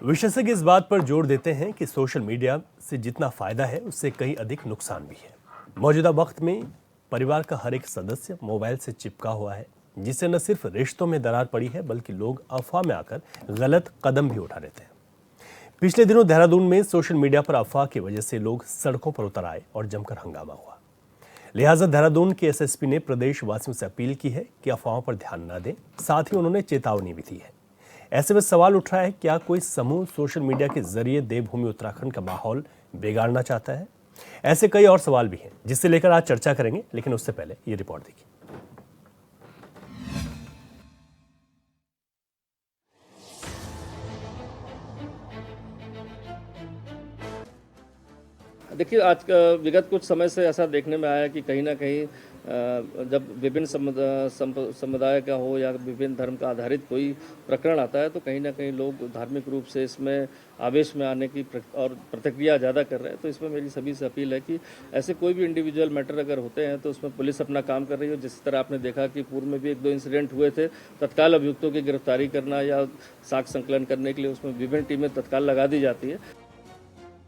विशेषज्ञ इस बात पर जोर देते हैं कि सोशल मीडिया से जितना फायदा है उससे कहीं अधिक नुकसान भी है। मौजूदा वक्त में परिवार का हर एक सदस्य मोबाइल से चिपका हुआ है, जिससे न सिर्फ रिश्तों में दरार पड़ी है बल्कि लोग अफवाह में आकर गलत कदम भी उठा लेते हैं। पिछले दिनों देहरादून में सोशल मीडिया पर अफवाह की वजह से लोग सड़कों पर उतर आए और जमकर हंगामा हुआ। लिहाजा देहरादून के एसएसपी ने प्रदेशवासियों से अपील की है कि अफवाहों पर ध्यान न दें। साथ ही उन्होंने चेतावनी भी दी है। ऐसे में सवाल उठ रहा है, क्या कोई समूह सोशल मीडिया के जरिए देवभूमि उत्तराखंड का माहौल बिगाड़ना चाहता है? ऐसे कई और सवाल भी हैं जिससे लेकर आज चर्चा करेंगे, लेकिन उससे पहले ये रिपोर्ट देखिए। देखिए, आज का विगत कुछ समय से ऐसा देखने में आया कि कहीं न कहीं जब विभिन्न समुदाय का हो या विभिन्न धर्म का आधारित कोई प्रकरण आता है तो कहीं न कहीं लोग धार्मिक रूप से इसमें आवेश में आने की और प्रतिक्रिया ज़्यादा कर रहे हैं। तो इसमें मेरी सभी से अपील है कि ऐसे कोई भी इंडिविजुअल मैटर अगर होते हैं तो उसमें पुलिस अपना काम कर रही हो। जिस तरह आपने देखा कि पूर्व में भी 1-2 इंसिडेंट हुए थे, तत्काल अभियुक्तों की गिरफ्तारी करना या साक्ष्य संकलन करने के लिए उसमें विभिन्न टीमें तत्काल लगा दी जाती है।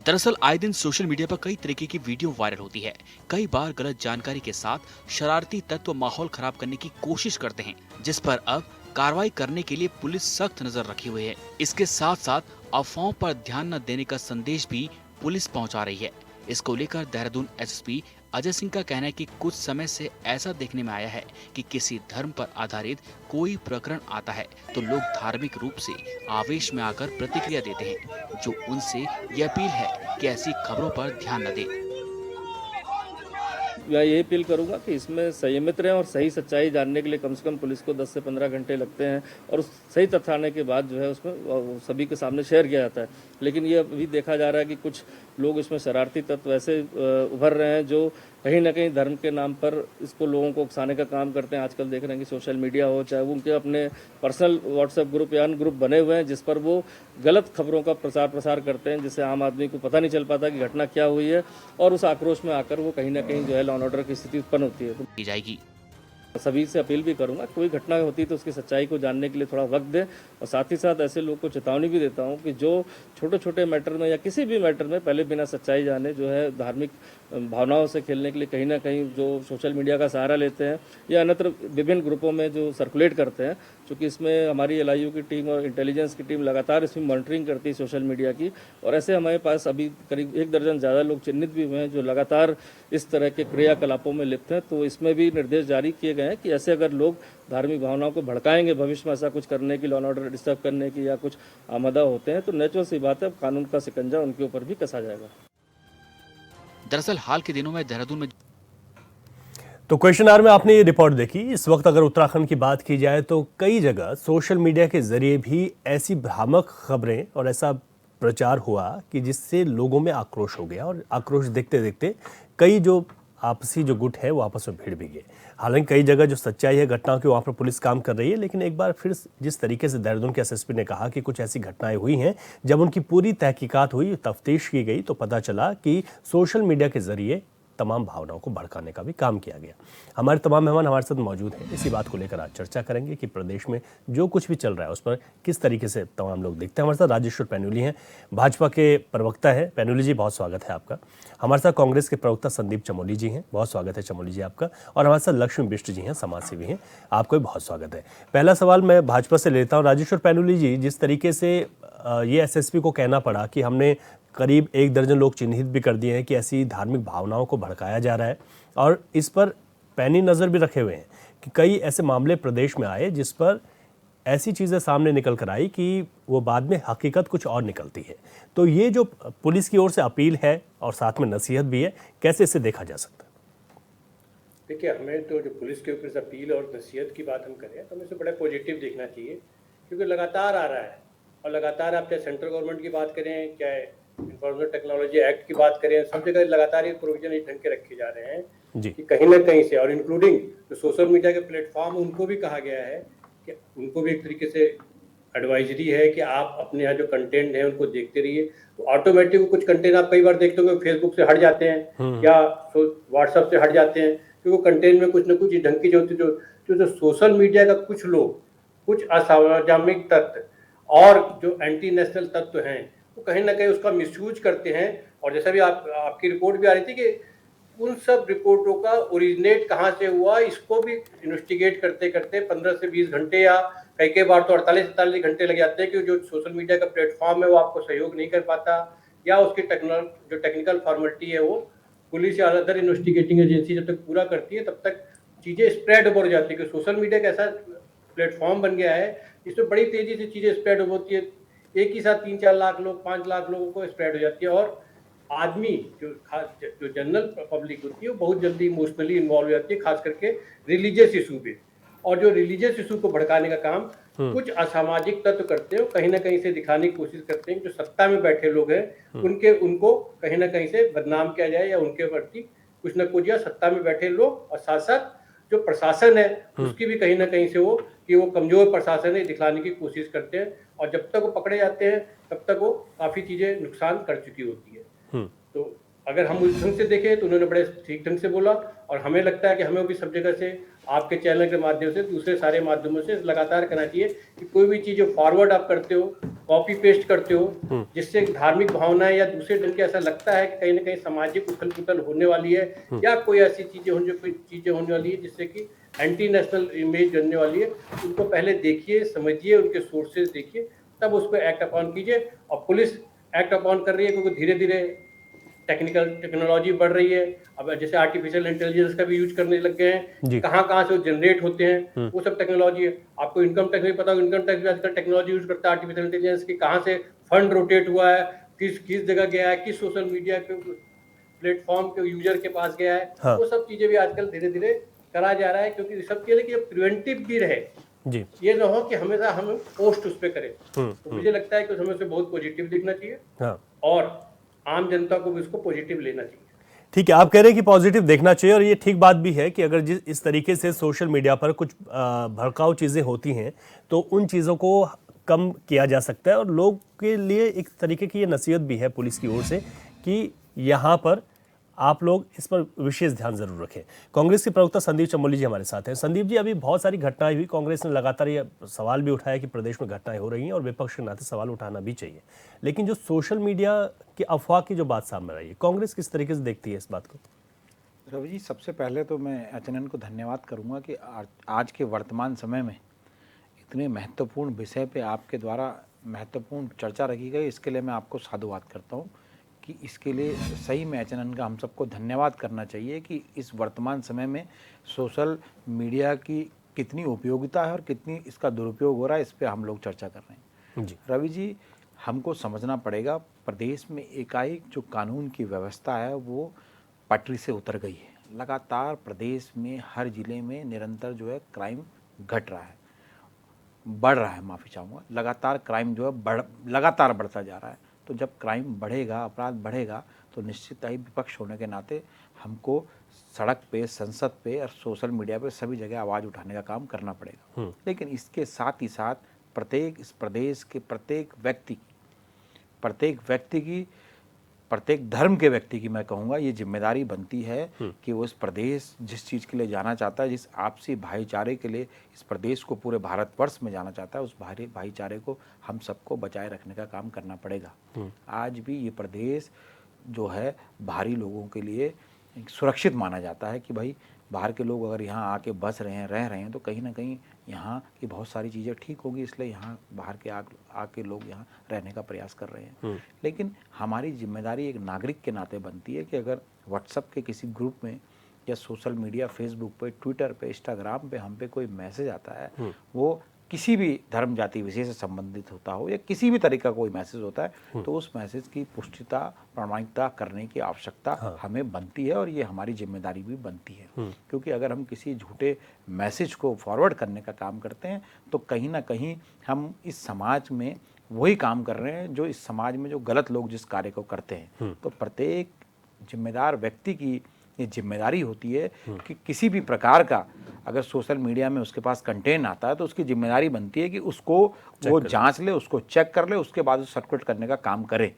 दरअसल आए दिन सोशल मीडिया पर कई तरीके की वीडियो वायरल होती है। कई बार गलत जानकारी के साथ शरारती तत्व माहौल खराब करने की कोशिश करते हैं, जिस पर अब कार्रवाई करने के लिए पुलिस सख्त नजर रखी हुई है। इसके साथ साथ अफवाहों पर ध्यान न देने का संदेश भी पुलिस पहुंचा रही है। इसको लेकर देहरादून एसएसपी अजय सिंह का कहना है कि कुछ समय से ऐसा देखने में आया है कि किसी धर्म पर आधारित कोई प्रकरण आता है तो लोग धार्मिक रूप से आवेश में आकर प्रतिक्रिया देते हैं, जो उनसे ये अपील है कि ऐसी खबरों पर ध्यान न दें। मैं यही अपील करूंगा कि इसमें संयमित रहें और सही सच्चाई जानने के लिए कम से कम पुलिस को 10 से 15 घंटे लगते हैं और उस सही तथ्य आने के बाद जो है उसमें सभी के सामने शेयर किया जाता है। लेकिन ये अभी देखा जा रहा है कि कुछ लोग इसमें शरारती तत्व ऐसे उभर रहे हैं जो कहीं ना कहीं धर्म के नाम पर इसको लोगों को उकसाने का काम करते हैं। आजकल देख रहे हैं कि सोशल मीडिया हो, चाहे वो उनके अपने पर्सनल व्हाट्सएप ग्रुप या अन्य ग्रुप बने हुए हैं जिस पर वो गलत खबरों का प्रसार करते हैं, जिससे आम आदमी को पता नहीं चल पाता कि घटना क्या हुई है और उस आक्रोश में आकर वो कहीं ना कहीं जो है लॉ एंड ऑर्डर की स्थिति उत्पन्न होती है। की जाएगी। सभी से अपील भी करूंगा, कोई घटना होती है तो उसकी सच्चाई को जानने के लिए थोड़ा वक्त दें और साथ ही साथ ऐसे लोग को चेतावनी भी देता हूं कि जो छोटे छोटे मैटर में या किसी भी मैटर में पहले बिना सच्चाई जाने जो है धार्मिक भावनाओं से खेलने के लिए कहीं ना कहीं जो सोशल मीडिया का सहारा लेते हैं या अन्यत्र विभिन्न ग्रुपों में जो सर्कुलेट करते हैं, चूँकि इसमें हमारी एलआईयू की टीम और इंटेलिजेंस की टीम लगातार इसमें मॉनिटरिंग करती है सोशल मीडिया की, और ऐसे हमारे पास अभी करीब 1 दर्जन ज़्यादा लोग चिन्हित भी हुए हैं जो लगातार इस तरह के क्रियाकलापों में लिप्त हैं। तो इसमें भी निर्देश जारी किए गए हैं कि ऐसे अगर लोग धार्मिक भावनाओं को भड़काएंगे भविष्य में ऐसा कुछ करने की, लॉ एंड ऑर्डर डिस्टर्ब करने की या कुछ आमदा होते हैं, तो नेचुरल सी बात है कानून का शिकंजा उनके ऊपर भी कसा जाएगा। दरअसल हाल के दिनों में देहरादून में तो क्वेश्चन आवर में आपने ये रिपोर्ट देखी। इस वक्त अगर उत्तराखंड की बात की जाए तो कई जगह सोशल मीडिया के जरिए भी ऐसी भ्रामक खबरें और ऐसा प्रचार हुआ कि जिससे लोगों में आक्रोश हो गया और आक्रोश देखते देखते कई जो आपसी जो गुट है वो आपस में भिड़ भी गए। हालांकि कई जगह जो सच्चाई है घटनाओं की, वहाँ पर पुलिस काम कर रही है, लेकिन एक बार फिर जिस तरीके से देहरादून के एसएसपी ने कहा कि कुछ ऐसी घटनाएं हुई हैं, जब उनकी पूरी तहकीकात हुई, तफ्तीश की गई तो पता चला कि सोशल मीडिया के जरिए तमाम भावनाओं को भड़काने का भी काम किया गया। हमारे तमाम मेहमान हमारे साथ मौजूद हैं। इसी बात को लेकर आज चर्चा करेंगे कि प्रदेश में जो कुछ भी चल रहा है उस पर किस तरीके से तमाम लोग देखते हैं। हमारे साथ राजेश्वर पैन्यूली हैं, भाजपा के प्रवक्ता हैं। पैन्यूली जी, बहुत स्वागत है आपका। हमारे साथ कांग्रेस के प्रवक्ता संदीप चमोली जी हैं, बहुत स्वागत है चमोली जी आपका। और हमारे साथ लक्ष्मी बिष्ट जी हैं, समाज सेवी हैं, आपको भी बहुत स्वागत है। पहला सवाल मैं भाजपा से लेता हूँ। राजेश्वर पैन्यूली जी, जिस तरीके से ये एसएसपी को कहना पड़ा कि हमने करीब 1 दर्जन लोग चिन्हित भी कर दिए हैं कि ऐसी धार्मिक भावनाओं को भड़काया जा रहा है, और इस पर पैनी नज़र भी रखे हुए हैं कि कई ऐसे मामले प्रदेश में आए जिस पर ऐसी चीज़ें सामने निकल कर आई कि वो बाद में हकीकत कुछ और निकलती है। तो ये जो पुलिस की ओर से अपील है और साथ में नसीहत भी है, कैसे इसे देखा जा सकता है? देखिए, हमें तो जो पुलिस के ऊपर अपील और नसीहत की बात हम करें तो हमें इसे बड़ा पॉजिटिव देखना चाहिए, क्योंकि लगातार आ रहा है और लगातार आप चाहे सेंट्रल गवर्नमेंट की बात करें, चाहे इंफॉर्मेशन टेक्नोलॉजी एक्ट की बात करें, सब जगह लगातार ये प्रोविजन इस ढंग के रखे जा रहे हैं कि कहीं ना कहीं से, और इंक्लूडिंग जो सोशल मीडिया के प्लेटफॉर्म, उनको भी कहा गया है कि उनको भी एक तरीके से एडवाइजरी है कि आप अपने यहाँ जो कंटेंट है उनको देखते रहिए। तो ऑटोमेटिक कुछ कंटेंट आप कई बार देखते होंगे फेसबुक से हट जाते हैं या व्हाट्सएप से हट जाते हैं, क्योंकि वो कंटेंट में कुछ ना कुछ ढंग की जो सोशल मीडिया का कुछ लोग, कुछ असामाजिक तत्व और जो एंटी नेशनल तत्व हैं वो कहीं ना कहीं उसका मिसयूज करते हैं। और जैसा भी आपकी रिपोर्ट भी आ रही थी कि उन सब रिपोर्टों का ओरिजिनेट कहाँ से हुआ, इसको भी इन्वेस्टिगेट करते करते 15 से 20 घंटे या कई बार तो 48-47 घंटे लग जाते हैं कि जो सोशल मीडिया का प्लेटफॉर्म है वो आपको सहयोग नहीं कर पाता, या उसकी जो टेक्निकल फॉर्मेलिटी है वो पुलिस या अदर इन्वेस्टिगेटिंग एजेंसी जब तक पूरा करती है तब तक चीज़ें स्प्रेड हो जाती है। कि सोशल मीडिया का ऐसा प्लेटफॉर्म बन गया है इसमें बड़ी तेज़ी से चीज़ें स्प्रेड होती है, एक ही साथ 3-4 लाख लोग 5 लाख लोगों को स्प्रेड हो जाती है। और आदमी जो जनरल पब्लिक होती है वो बहुत जल्दी इमोशनली इन्वॉल्व हो जाती है, खास करके रिलीजियस इशू पे। और जो रिलीजियस इशू को भड़काने का काम कुछ असामाजिक तत्व करते हैं, कहीं ना कहीं से दिखाने की कोशिश करते हैं जो सत्ता में बैठे लोग हैं उनको कहीं ना कहीं से बदनाम किया जाए या उनके प्रति कुछ न कुछ, या सत्ता में बैठे लोग और साथ साथ जो प्रशासन है उसकी भी कहीं ना कहीं से वो कमजोर प्रशासन है दिखलाने की कोशिश करते हैं। और जब तक वो पकड़े जाते हैं तब तक वो काफी चीजें नुकसान कर चुकी होती है। तो अगर हम उस ढंग से देखें तो उन्होंने बड़े ठीक ढंग से बोला, और हमें लगता है कि हमें भी सब जगह से आपके चैनल के माध्यम से दूसरे सारे माध्यमों से लगातार करना चाहिए कि कोई भी चीज़ फॉरवर्ड आप करते हो, कॉपी पेस्ट करते हो, जिससे धार्मिक भावनाएं या दूसरे ढंग के ऐसा लगता है कि कहीं ना कहीं सामाजिक उथल पुथल होने वाली है या कोई ऐसी चीज़ें होने वाली है जिससे कि एंटी नेशनल इमेज बनने वाली है, उनको पहले देखिए, समझिए, उनके सोर्सेज देखिए, तब उस पर एक्ट अपॉन कीजिए। और पुलिस एक्ट अपॉन कर रही है क्योंकि धीरे धीरे टेक्नोलॉजी बढ़ रही है। अब जैसे आर्टिफिशियल इंटेलिजेंस का भी यूज करने लग गए हैं, कहाँ से वो जनरेट होते हैं वो सब टेक्नोलॉजी है। आपको इनकम टैक्स भी पता हो, इनकम टैक्स भी आजकल टेक्नोलॉजी यूज करता है आर्टिफिशियल इंटेलिजेंस की, कहाँ से फंड रोटेट हुआ है, किस जगह गया है, किस सोशल मीडिया के प्लेटफॉर्म के यूजर के पास गया है। हाँ। वो सब चीजें भी आजकल धीरे धीरे करा जा रहा है क्योंकि सबके लिए कि प्रिवेंटिव भी रहे जी, ये ना हो कि हमेशा हम पोस्ट उस पर करें। तो मुझे लगता है कि हमें उसे बहुत पॉजिटिव दिखना चाहिए। हाँ। और आम जनता को भी उसको पॉजिटिव लेना चाहिए। ठीक है, आप कह रहे हैं कि पॉजिटिव देखना चाहिए, और ये ठीक बात भी है कि अगर इस तरीके से सोशल मीडिया पर कुछ भड़काऊ चीज़ें होती हैं तो उन चीज़ों को कम किया जा सकता है। और लोग के लिए एक तरीके की ये नसीहत भी है पुलिस की ओर से कि यहाँ पर आप लोग इस पर विशेष ध्यान जरूर रखें। कांग्रेस के प्रवक्ता संदीप चमोली जी हमारे साथ हैं। संदीप जी, अभी बहुत सारी घटनाएं हुई, कांग्रेस ने लगातार ये सवाल भी उठाया कि प्रदेश में घटनाएं हो रही हैं और विपक्ष के नाते सवाल उठाना भी चाहिए, लेकिन जो सोशल मीडिया की अफवाह की जो बात सामने आई है, कांग्रेस किस तरीके से देखती है इस बात को? रवि जी, सबसे पहले तो मैं एचएनएन को धन्यवाद करूँगा कि आज के वर्तमान समय में इतने महत्वपूर्ण विषय पर आपके द्वारा महत्वपूर्ण चर्चा रखी गई, इसके लिए मैं आपको साधुवाद करता हूँ कि इसके लिए सही में एचएनएन का हम सबको धन्यवाद करना चाहिए कि इस वर्तमान समय में सोशल मीडिया की कितनी उपयोगिता है और कितनी इसका दुरुपयोग हो रहा है, इस पर हम लोग चर्चा कर रहे हैं जी। रवि जी, हमको समझना पड़ेगा, प्रदेश में एकाएक जो कानून की व्यवस्था है वो पटरी से उतर गई है। लगातार प्रदेश में हर जिले में निरंतर जो है क्राइम घट रहा है, बढ़ रहा है, माफ़ी चाहूँगा, लगातार क्राइम जो है लगातार बढ़ता जा रहा है। तो जब क्राइम बढ़ेगा, अपराध बढ़ेगा, तो निश्चित ही विपक्ष होने के नाते हमको सड़क पे, संसद पे और सोशल मीडिया पे सभी जगह आवाज़ उठाने का काम करना पड़ेगा। लेकिन इसके साथ ही साथ इस प्रदेश के प्रत्येक व्यक्ति की, प्रत्येक धर्म के व्यक्ति की मैं कहूँगा ये जिम्मेदारी बनती है कि वो इस प्रदेश जिस चीज़ के लिए जाना चाहता है, जिस आपसी भाईचारे के लिए इस प्रदेश को पूरे भारतवर्ष में जाना चाहता है, उस भाईचारे को हम सबको बचाए रखने का काम करना पड़ेगा। आज भी ये प्रदेश जो है बाहरी लोगों के लिए सुरक्षित माना जाता है कि भाई बाहर के लोग अगर यहाँ आके बस रहे हैं, रह रहे हैं, तो कहीं ना कहीं यहाँ की बहुत सारी चीज़ें ठीक होगी, इसलिए यहाँ बाहर के आके लोग यहाँ रहने का प्रयास कर रहे हैं। लेकिन हमारी जिम्मेदारी एक नागरिक के नाते बनती है कि अगर व्हाट्सएप के किसी ग्रुप में या सोशल मीडिया, फेसबुक पे, ट्विटर पे, इंस्टाग्राम पे हम पे कोई मैसेज आता है, वो किसी भी धर्म जाति विशेष से संबंधित होता हो या किसी भी तरीका कोई मैसेज होता है, तो उस मैसेज की पुष्टिता, प्रामाणिकता करने की आवश्यकता हमें बनती है और ये हमारी जिम्मेदारी भी बनती है। क्योंकि अगर हम किसी झूठे मैसेज को फॉरवर्ड करने का काम करते हैं तो कहीं ना कहीं हम इस समाज में वही काम कर रहे हैं जो इस समाज में जो गलत लोग जिस कार्य को करते हैं। तो प्रत्येक जिम्मेदार व्यक्ति की ये जिम्मेदारी होती है कि किसी भी प्रकार का अगर सोशल मीडिया में उसके पास कंटेंट आता है तो उसकी जिम्मेदारी बनती है कि उसको वो जांच ले, उसको चेक कर ले, उसके बाद सर्कुलेट करने का काम करे।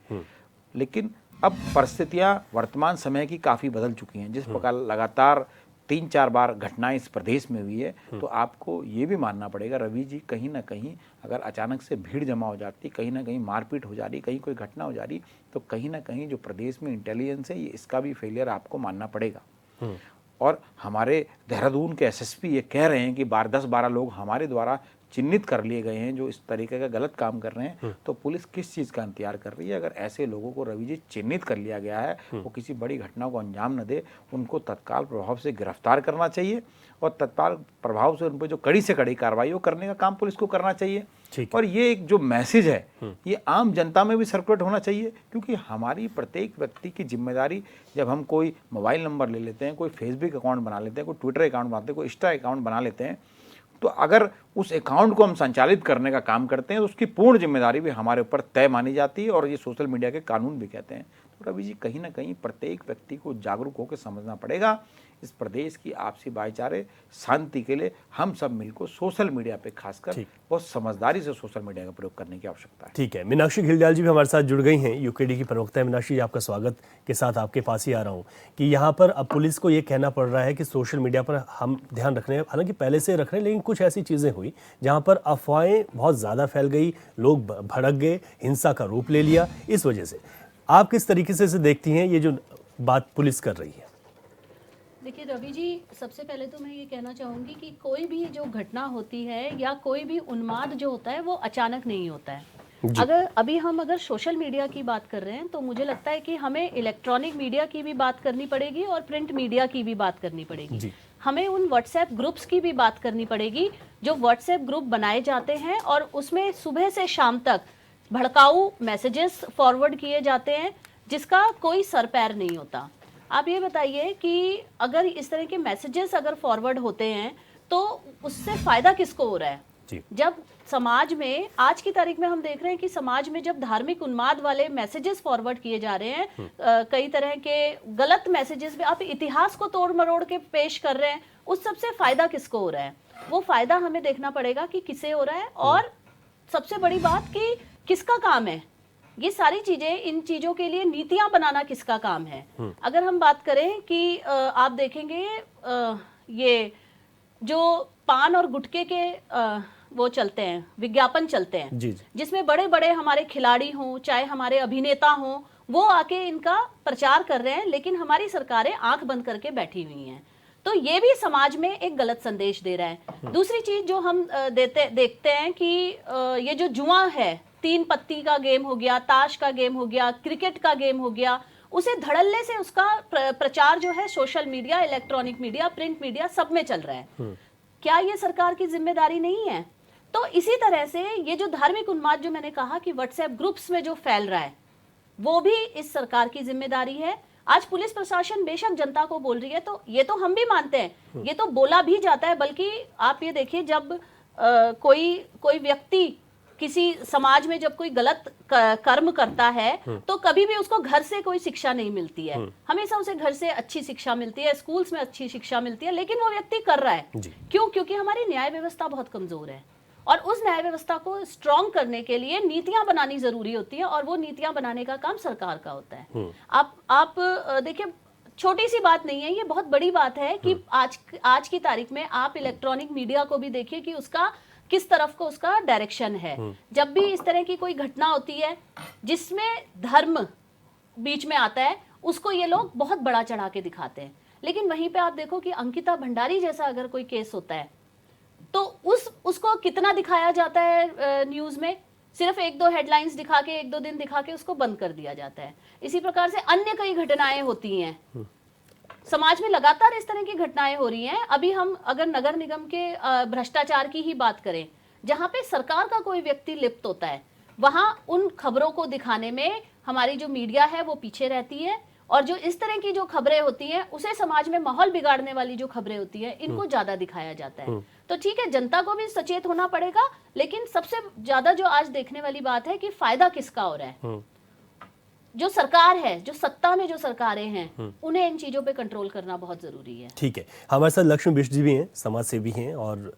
लेकिन अब परिस्थितियां वर्तमान समय की काफ़ी बदल चुकी हैं। जिस प्रकार लगातार 3-4 बार घटनाएं इस प्रदेश में हुई है, तो आपको ये भी मानना पड़ेगा रवि जी, कहीं ना कहीं अगर अचानक से भीड़ जमा हो जाती, कहीं ना कहीं मारपीट हो जा रही, कहीं कोई घटना हो जा रही, तो कहीं ना कहीं जो प्रदेश में इंटेलिजेंस है, ये इसका भी फेलियर आपको मानना पड़ेगा। और हमारे देहरादून के एसएसपी ये कह रहे हैं कि 10-12 लोग हमारे द्वारा चिन्हित कर लिए गए हैं जो इस तरीके का गलत काम कर रहे हैं, तो पुलिस किस चीज़ का इंतजार कर रही है? अगर ऐसे लोगों को रवि जी चिन्हित कर लिया गया है, वो किसी बड़ी घटना को अंजाम न दे, उनको तत्काल प्रभाव से गिरफ्तार करना चाहिए और तत्काल प्रभाव से उन पर जो कड़ी से कड़ी कार्रवाई हो करने का काम पुलिस को करना चाहिए। और ये एक जो मैसेज है, ये आम जनता में भी सर्कुलेट होना चाहिए, क्योंकि हमारी प्रत्येक व्यक्ति की जिम्मेदारी, जब हम कोई मोबाइल नंबर ले लेते हैं, कोई फेसबुक अकाउंट बना लेते हैं, कोई ट्विटर अकाउंट बनाते हैं, कोई इंस्टा अकाउंट बना लेते हैं, तो अगर उस अकाउंट को हम संचालित करने का काम करते हैं तो उसकी पूर्ण जिम्मेदारी भी हमारे ऊपर तय मानी जाती है और ये सोशल मीडिया के कानून भी कहते हैं। तो रवि जी, कहीं ना कहीं प्रत्येक व्यक्ति को जागरूक होकर समझना पड़ेगा, इस प्रदेश की आपसी भाईचारे शांति के लिए हम सब मिलकर सोशल मीडिया पे खासकर बहुत समझदारी से सोशल मीडिया का प्रयोग करने की आवश्यकता है। ठीक है, मीनाक्षी घिल्डियाल जी भी हमारे साथ जुड़ गई हैं, यूकेडी की प्रवक्ता है। मीनाक्षी जी, आपका स्वागत के साथ आपके पास ही आ रहा हूँ कि यहाँ पर अब पुलिस को ये कहना पड़ रहा है कि सोशल मीडिया पर हम ध्यान रख रहे हैं, हालांकि पहले से रख रहे हैं, लेकिन कुछ ऐसी चीज़ें हुई जहाँ पर अफवाहें बहुत ज़्यादा फैल गई, लोग भड़क गए, हिंसा का रूप ले लिया। इस वजह से आप किस तरीके से इसे देखती हैं, ये जो बात पुलिस कर रही है? देखिए रवि जी, सबसे पहले तो मैं ये कहना चाहूँगी कि कोई भी जो घटना होती है या कोई भी उन्माद जो होता है वो अचानक नहीं होता है। अगर सोशल मीडिया की बात कर रहे हैं तो मुझे लगता है कि हमें इलेक्ट्रॉनिक मीडिया की भी बात करनी पड़ेगी और प्रिंट मीडिया की भी बात करनी पड़ेगी। हमें उन व्हाट्सएप ग्रुप्स की भी बात करनी पड़ेगी जो व्हाट्सएप ग्रुप बनाए जाते हैं और उसमें सुबह से शाम तक भड़काऊ मैसेजेस फॉरवर्ड किए जाते हैं जिसका कोई सर पैर नहीं होता। आप ये बताइए कि अगर इस तरह के मैसेजेस अगर फॉरवर्ड होते हैं तो उससे फायदा किसको हो रहा है? जब समाज में आज की तारीख में हम देख रहे हैं कि समाज में जब धार्मिक उन्माद वाले मैसेजेस फॉरवर्ड किए जा रहे हैं, कई तरह के गलत मैसेजेस में आप इतिहास को तोड़ मरोड़ के पेश कर रहे हैं, उस सबसे फायदा किसको हो रहा है? वो फायदा हमें देखना पड़ेगा कि किसे हो रहा है और सबसे बड़ी बात कि किसका काम है। ये सारी चीजें, इन चीजों के लिए नीतियां बनाना किसका काम है? अगर हम बात करें कि आप देखेंगे ये जो पान और गुटखे के वो चलते हैं, विज्ञापन चलते हैं, जिसमें बड़े बड़े हमारे खिलाड़ी हों चाहे हमारे अभिनेता हों, वो आके इनका प्रचार कर रहे हैं, लेकिन हमारी सरकारें आंख बंद करके बैठी हुई हैं। तो ये भी समाज में एक गलत संदेश दे रहा है। दूसरी चीज जो हम देखते हैं कि ये जो जुआ है, 3 पत्ती का गेम हो गया, ताश का गेम हो गया, क्रिकेट का गेम हो गया, उसे धड़ल्ले से उसका प्रचार जो है social media, electronic media, print media सब में चल रहा है। क्या ये सरकार की जिम्मेदारी नहीं है? तो इसी तरह से ये जो धार्मिक उन्माद जो मैंने कहा कि व्हाट्सएप ग्रुप्स में जो फैल रहा है, वो भी इस सरकार की जिम्मेदारी है। आज पुलिस प्रशासन बेशक जनता को बोल रही है, तो ये तो हम भी मानते हैं, ये तो बोला भी जाता है। बल्कि आप ये देखिए, जब कोई व्यक्ति किसी समाज में जब कोई गलत कर्म करता है तो कभी भी उसको घर से कोई शिक्षा नहीं मिलती है, हमेशा उसे घर से अच्छी शिक्षा मिलती है, स्कूल्स में अच्छी शिक्षा मिलती है, लेकिन वो व्यक्ति कर रहा है क्यों? क्योंकि हमारी न्याय व्यवस्था बहुत कमजोर है और उस न्याय व्यवस्था को स्ट्रॉन्ग करने के लिए नीतियां बनानी जरूरी होती है और वो नीतियां बनाने का काम सरकार का होता है। आप देखिए, छोटी सी बात नहीं है, ये बहुत बड़ी बात है कि आज की तारीख में आप इलेक्ट्रॉनिक मीडिया को भी देखिए कि उसका किस तरफ को उसका डायरेक्शन है। जब भी इस तरह की कोई घटना होती है जिसमें धर्म बीच में आता है, उसको ये लोग बहुत बड़ा चढ़ा के दिखाते हैं। लेकिन वहीं पे आप देखो कि अंकिता भंडारी जैसा अगर कोई केस होता है तो उसको कितना दिखाया जाता है न्यूज में? सिर्फ 1-2 हेडलाइंस दिखा के, 1-2 दिन दिखा के उसको बंद कर दिया जाता है। इसी प्रकार से अन्य कई घटनाएं होती हैं समाज में, लगातार इस तरह की घटनाएं हो रही हैं। अभी हम अगर नगर निगम के भ्रष्टाचार की ही बात करें, जहां पे सरकार का कोई व्यक्ति लिप्त होता है, वहां उन खबरों को दिखाने में हमारी जो मीडिया है वो पीछे रहती है और जो इस तरह की जो खबरें होती हैं, उसे समाज में माहौल बिगाड़ने वाली जो खबरें होती हैं, इनको ज्यादा दिखाया जाता है। तो ठीक है, जनता को भी सचेत होना पड़ेगा, लेकिन सबसे ज्यादा जो आज देखने वाली बात है कि फायदा किसका हो रहा है। जो सरकार है, जो सत्ता में जो सरकारें हैं, उन्हें इन चीजों पे कंट्रोल करना बहुत जरूरी है। ठीक है, हमारे साथ लक्ष्मी बिष्ट जी भी हैं, समाज सेवी हैं और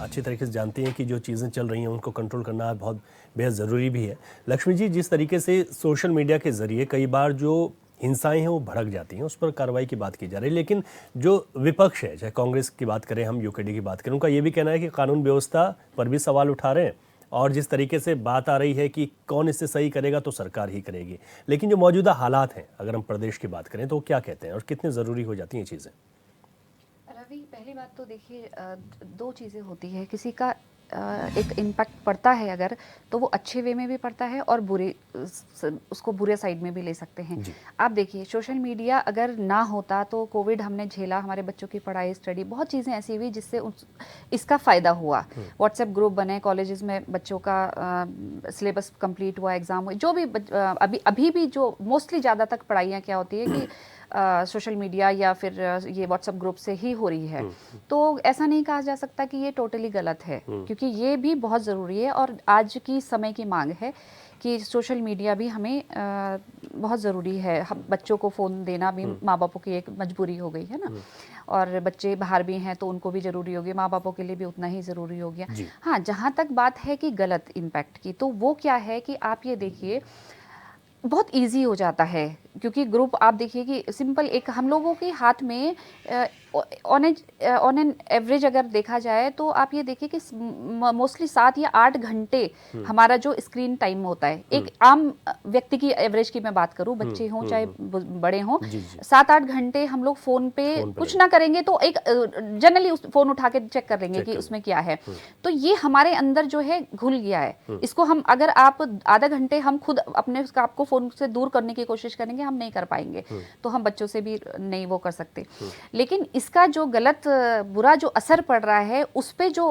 अच्छी तरीके से जानते हैं कि जो चीज़ें चल रही हैं उनको कंट्रोल करना बहुत बेहद ज़रूरी भी है। लक्ष्मी जी, जिस तरीके से सोशल मीडिया के ज़रिए कई बार जो हिंसाएं हैं वो भड़क जाती हैं, उस पर कार्रवाई की बात की जा रही है। लेकिन जो विपक्ष है, चाहे कांग्रेस की बात करें, हम यूकेडी की बात करें, उनका ये भी कहना है कि कानून व्यवस्था पर भी सवाल उठा रहे हैं और जिस तरीके से बात आ रही है कि कौन इससे सही करेगा तो सरकार ही करेगी। लेकिन जो मौजूदा हालात हैं, अगर हम प्रदेश की बात करें तो वो क्या कहते हैं और कितनी ज़रूरी हो जाती हैं ये चीज़ें? रवि, पहली बात तो देखिए, दो चीज़ें होती है। किसी का एक इम्पैक्ट पड़ता है अगर, तो वो अच्छे वे में भी पड़ता है और उसको बुरे साइड में भी ले सकते हैं। आप देखिए, सोशल मीडिया अगर ना होता तो कोविड हमने झेला, हमारे बच्चों की पढ़ाई, स्टडी, बहुत चीज़ें ऐसी हुई जिससे इसका फ़ायदा हुआ। व्हाट्सएप ग्रुप बने, कॉलेजेस में बच्चों का सिलेबस कंप्लीट हुआ, एग्ज़ाम हुए, जो भी अभी भी जो मोस्टली ज़्यादा तक पढ़ाइयाँ क्या होती है कि सोशल मीडिया या फिर ये व्हाट्सएप ग्रुप से ही हो रही है। तो ऐसा नहीं कहा जा सकता कि ये टोटली गलत है, क्योंकि ये भी बहुत ज़रूरी है और आज की समय की मांग है कि सोशल मीडिया भी हमें बहुत ज़रूरी है। हम बच्चों को फ़ोन देना भी माँ बापों की एक मजबूरी हो गई है ना, और बच्चे बाहर भी हैं तो उनको भी ज़रूरी होगी, माँ बापों के लिए भी उतना ही ज़रूरी हो गया। हाँ, जहाँ तक बात है कि गलत इम्पैक्ट की, तो वो क्या है कि आप ये देखिए, बहुत इजी हो जाता है, क्योंकि ग्रुप आप देखिए कि सिंपल एक हम लोगों के हाथ में ऑन एन एवरेज अगर देखा जाए तो आप ये देखिए कि मोस्टली 7 या 8 घंटे हमारा जो स्क्रीन टाइम होता है, एक आम व्यक्ति की एवरेज की मैं बात करूं, बच्चे हों चाहे बड़े हों, 7-8 घंटे हम लोग फोन पे कुछ ना करेंगे तो एक जनरली उस फोन उठा के चेक कर लेंगे कि उसमें क्या है। तो ये हमारे अंदर जो है घुल गया है। इसको हम अगर आप आधा घंटे हम खुद अपने आपको फोन से दूर करने की कोशिश करेंगे, हम नहीं कर पाएंगे, तो हम बच्चों से भी नहीं वो कर सकते। लेकिन इसका जो गलत बुरा जो असर पड़ रहा है उस पे जो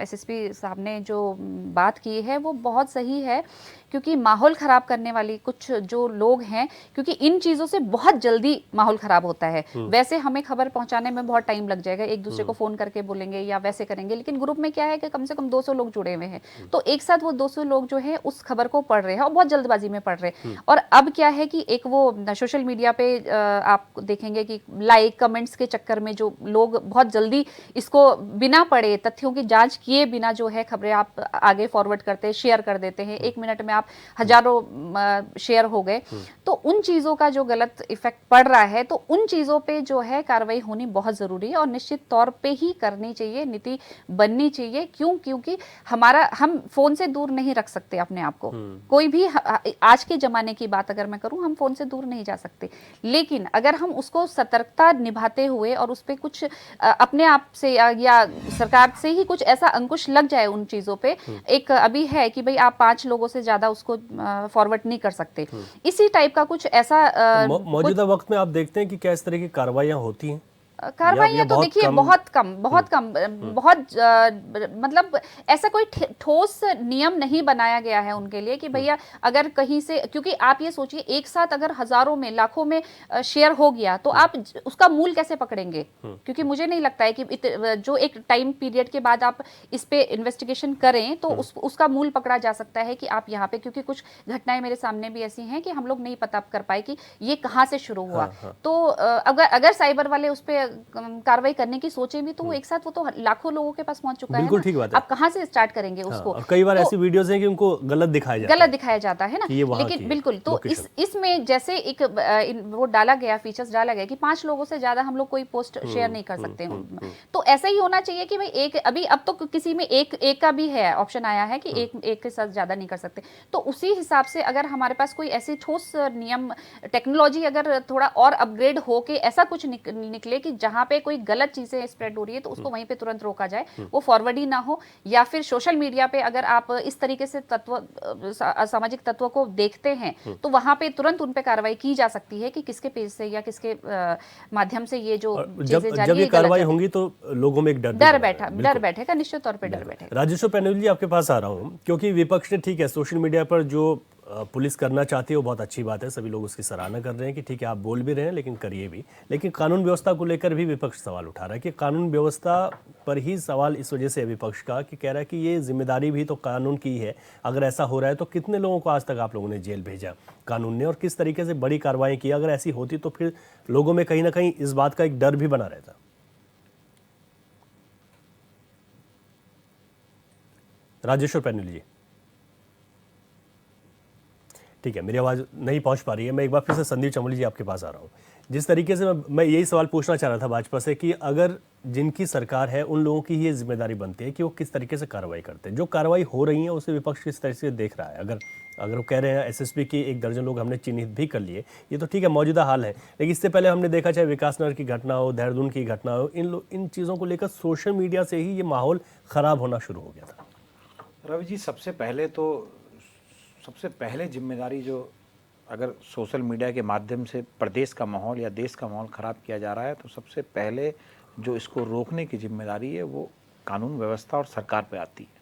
एसएसपी साहब ने जो बात की है वो बहुत सही है, क्योंकि माहौल ख़राब करने वाली कुछ जो लोग हैं, क्योंकि इन चीज़ों से बहुत जल्दी माहौल ख़राब होता है। वैसे हमें खबर पहुंचाने में बहुत टाइम लग जाएगा, एक दूसरे को फ़ोन करके बोलेंगे या वैसे करेंगे, लेकिन ग्रुप में क्या है कि कम से कम 200 लोग जुड़े हुए हैं, तो एक साथ वो 200 लोग जो है उस खबर को पढ़ रहे हैं और बहुत जल्दबाजी में पढ़ रहे हैं। और अब क्या है कि एक वो सोशल मीडिया पे आप देखेंगे कि लाइक कमेंट्स के चक्कर में जो लोग बहुत जल्दी इसको बिना पढ़े, तथ्यों की जांच किए बिना जो है खबरें आप आगे फॉरवर्ड करते हैं, शेयर कर देते हैं, 1 मिनट में आप हजारों शेयर हो गए। तो उन चीजों का जो गलत इफेक्ट पड़ रहा है, तो उन चीजों पे जो है कार्रवाई होनी बहुत जरूरी है और निश्चित तौर पे ही करनी चाहिए, नीति बननी चाहिए। क्योंकि हम फोन से दूर नहीं रख सकते अपने आप को। कोई भी आज के जमाने की बात अगर मैं करूं, हम फोन से दूर नहीं जा सकते, लेकिन अगर हम उसको सतर्कता निभाते हुए और उस पे कुछ अपने आप से या सरकार से ही कुछ ऐसा अंकुश लग जाए उन चीजों पे। एक अभी है कि भाई आप 5 लोगों से ज्यादा उसको फॉरवर्ड नहीं कर सकते, इसी टाइप का कुछ ऐसा मौजूदा वक्त में आप देखते हैं कि क्या इस तरह की कार्रवाइयां होती हैं? कार्रवाइयां तो देखिए बहुत कम बहुत मतलब ऐसा कोई ठोस नियम नहीं बनाया गया है उनके लिए कि भैया अगर कहीं से, क्योंकि आप ये सोचिए एक साथ अगर हजारों में लाखों में शेयर हो गया तो आप उसका मूल कैसे पकड़ेंगे? क्योंकि मुझे नहीं लगता है कि जो एक टाइम पीरियड के बाद आप इस पे इन्वेस्टिगेशन करें तो उसका मूल पकड़ा जा सकता है कि आप यहाँ पे, क्योंकि कुछ घटनाएं मेरे सामने भी ऐसी हैं कि हम लोग नहीं पता कर पाए कि ये कहाँ से शुरू हुआ। तो अगर साइबर वाले उस पे कार्रवाई करने की सोचे भी तो वो एक साथ वो तो लाखों लोगों के पास पहुंच चुका है। बिल्कुल ठीक बात है। आप कहाँ से स्टार्ट करेंगे उसको? और कई बार ऐसी वीडियोस हैं कि उनको गलत दिखाया जाता है ना, लेकिन बिल्कुल। तो इसमें जैसे एक वो डाला गया, फीचर्स डाला गया कि 5 लोगों से ज्यादा हम लोग कोई पोस्ट शेयर नहीं कर सकते। तो ऐसा ही होना चाहिए कि भाई एक अभी अब तो किसी में एक का भी है ऑप्शन आया है कि एक के साथ ज्यादा नहीं कर सकते। तो उसी हिसाब से अगर हमारे पास कोई ऐसी ठोस नियम, टेक्नोलॉजी अगर थोड़ा और अपग्रेड हो के ऐसा कुछ निकले कि जहां पे कोई गलत चीजें स्प्रेड हो रही है तो उसको वहीं पे तुरंत रोका जाए, वो फॉरवर्ड ही ना हो। या फिर सोशल मीडिया पे अगर आप इस तरीके से असामाजिक तत्वों को देखते हैं तो वहां पे तुरंत उन पे कार्रवाई की जा सकती है कि किसके पेज से या किसके माध्यम से ये जो चीजें जा रही है, कार्रवाई होंगी तो लोगों में एक डर बैठेगा, निश्चित तौर पे डर बैठेगा। राजेश्वर पैनुल जी, आपके पास आ रहा हूं, क्योंकि विपक्ष ने, ठीक है, सोशल मीडिया पर जो पुलिस करना चाहती है वो बहुत अच्छी बात है, सभी लोग उसकी सराहना कर रहे हैं कि ठीक है आप बोल भी रहे हैं लेकिन करिए भी। लेकिन कानून व्यवस्था को लेकर भी विपक्ष सवाल उठा रहा है कि कानून व्यवस्था पर ही सवाल इस वजह से है विपक्ष का कि कह रहा है कि ये जिम्मेदारी भी तो कानून की है। अगर ऐसा हो रहा है तो कितने लोगों को आज तक आप लोगों ने जेल भेजा कानून ने, और किस तरीके से बड़ी कार्रवाई की? अगर ऐसी होती तो फिर लोगों में कहीं ना कहीं इस बात का एक डर भी बना रहता। राजेश्वर पैनुल जी, ठीक है, मेरी आवाज़ नहीं पहुंच पा रही है। मैं एक बार फिर से संदीप चमोली जी आपके पास आ रहा हूँ। जिस तरीके से मैं यही सवाल पूछना चाह रहा था भाजपा से कि अगर जिनकी सरकार है उन लोगों की ये जिम्मेदारी बनती है कि वो किस तरीके से कार्रवाई करते हैं। जो कार्रवाई हो रही है उसे विपक्ष किस तरह से देख रहा है। अगर वो कह रहे हैं एसएसपी की 1 दर्जन लोग हमने चिन्हित भी कर लिए, ये तो ठीक है, मौजूदा हाल है, लेकिन इससे पहले हमने देखा चाहे विकास नगर की घटना हो, देहरादून की घटना हो, इन चीज़ों को लेकर सोशल मीडिया से ही ये माहौल ख़राब होना शुरू हो गया था। रवि जी, सबसे पहले जिम्मेदारी जो अगर सोशल मीडिया के माध्यम से प्रदेश का माहौल या देश का माहौल ख़राब किया जा रहा है, तो सबसे पहले जो इसको रोकने की जिम्मेदारी है वो कानून व्यवस्था और सरकार पे आती है।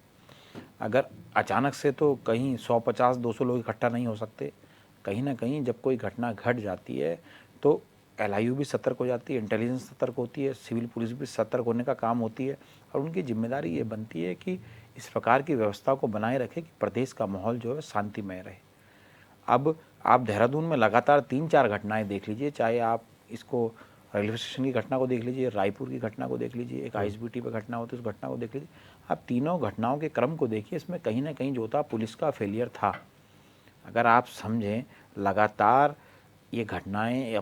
अगर अचानक से तो कहीं 150-200 लोग इकट्ठा नहीं हो सकते। कहीं ना कहीं जब कोई घटना घट जाती है तो LIU भी सतर्क हो जाती है, इंटेलिजेंस सतर्क होती है, सिविल पुलिस भी सतर्क होने का काम होती है, और उनकी जिम्मेदारी ये बनती है कि इस प्रकार की व्यवस्था को बनाए रखे कि प्रदेश का माहौल जो है शांतिमय रहे। अब आप देहरादून में लगातार 3-4 घटनाएं देख लीजिए, चाहे आप इसको रेलवे स्टेशन की घटना को देख लीजिए, रायपुर की घटना को देख लीजिए, एक ISBT पे घटना होती है उस घटना को देख लीजिए, आप तीनों घटनाओं के क्रम को देखिए, इसमें कहीं ना कहीं जो था पुलिस का फेलियर था। अगर आप समझें, लगातार ये घटनाएं,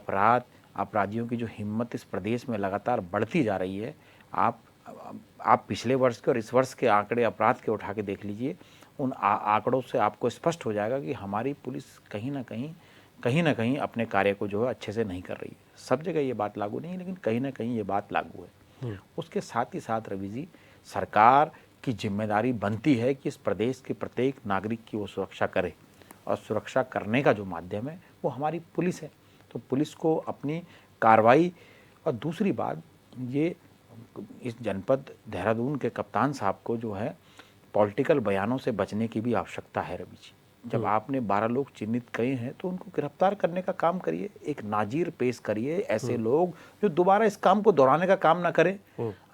अपराधियों की जो हिम्मत इस प्रदेश में लगातार बढ़ती जा रही है। आप पिछले वर्ष के और इस वर्ष के आंकड़े अपराध के उठा के देख लीजिए, उन आंकड़ों से आपको स्पष्ट हो जाएगा कि हमारी पुलिस कहीं ना कहीं अपने कार्य को जो है अच्छे से नहीं कर रही है। सब जगह ये बात लागू नहीं है, लेकिन कहीं ना कहीं ये बात लागू है। उसके साथ ही साथ रवि जी, सरकार की जिम्मेदारी बनती है कि इस प्रदेश के प्रत्येक नागरिक की वो सुरक्षा करे, और सुरक्षा करने का जो माध्यम है वो हमारी पुलिस है। तो पुलिस को अपनी कार्रवाई, और दूसरी बात ये, इस जनपद देहरादून के कप्तान साहब को जो है पॉलिटिकल बयानों से बचने की भी आवश्यकता है रवि जी। जब आपने 12 लोग चिन्हित किए हैं तो उनको गिरफ्तार करने का काम करिए, एक नाजीर पेश करिए, ऐसे लोग जो दोबारा इस काम को दोहराने का काम ना करें।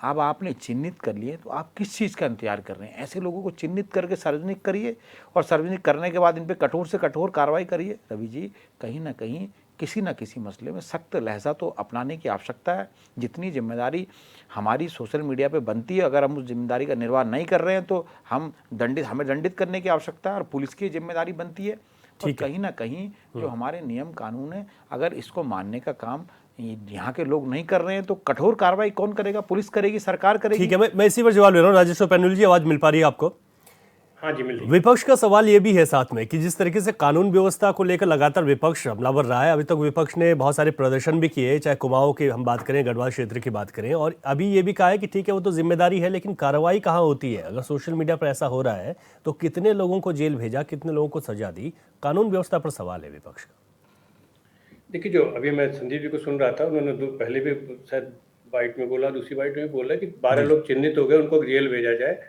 अब आपने चिन्हित कर लिए तो आप किस चीज़ का इंतजार कर रहे हैं? ऐसे लोगों को चिन्हित करके सार्वजनिक करिए, और सार्वजनिक करने के बाद इन पर कठोर से कठोर कार्रवाई करिए। रवि जी, कहीं ना कहीं किसी न किसी मसले में सख्त लहजा तो अपनाने की आवश्यकता है। जितनी जिम्मेदारी हमारी सोशल मीडिया पे बनती है, अगर हम उस जिम्मेदारी का निर्वाह नहीं कर रहे हैं तो हमें दंडित करने की आवश्यकता है, और पुलिस की जिम्मेदारी बनती है। और कहीं ना कहीं जो हमारे नियम कानून है, अगर इसको मानने का काम यहाँ के लोग नहीं कर रहे हैं तो कठोर कार्रवाई कौन करेगा? पुलिस करेगी, सरकार करेगी। ठीक है, मैं इसी पर जवाब ले रहा हूँ। राजेश्वर पैनुल जी, आवाज मिल पा रही है आपको? हाँ जी, मिल रही है। विपक्ष का सवाल ये भी है साथ में कि जिस तरीके से कानून व्यवस्था को लेकर लगातार विपक्ष हमलावर रहा है, अभी तक विपक्ष ने बहुत सारे प्रदर्शन भी किए, चाहे कुमाऊं की हम बात करें, गढ़वाल क्षेत्र की बात करें, और अभी ये भी कहा है कि ठीक है वो तो जिम्मेदारी है, लेकिन कार्रवाई कहाँ होती है? अगर सोशल मीडिया पर ऐसा हो रहा है तो कितने लोगों को जेल भेजा, कितने लोगों को सजा दी? कानून व्यवस्था पर सवाल है विपक्ष का। देखिए, जो अभी मैं संदीप जी को सुन रहा था, उन्होंने पहले भी शायद बाइट में बोला, दूसरी बाइट में बोला कि 12 लोग चिन्हित हो गए, उनको जेल भेजा जाए।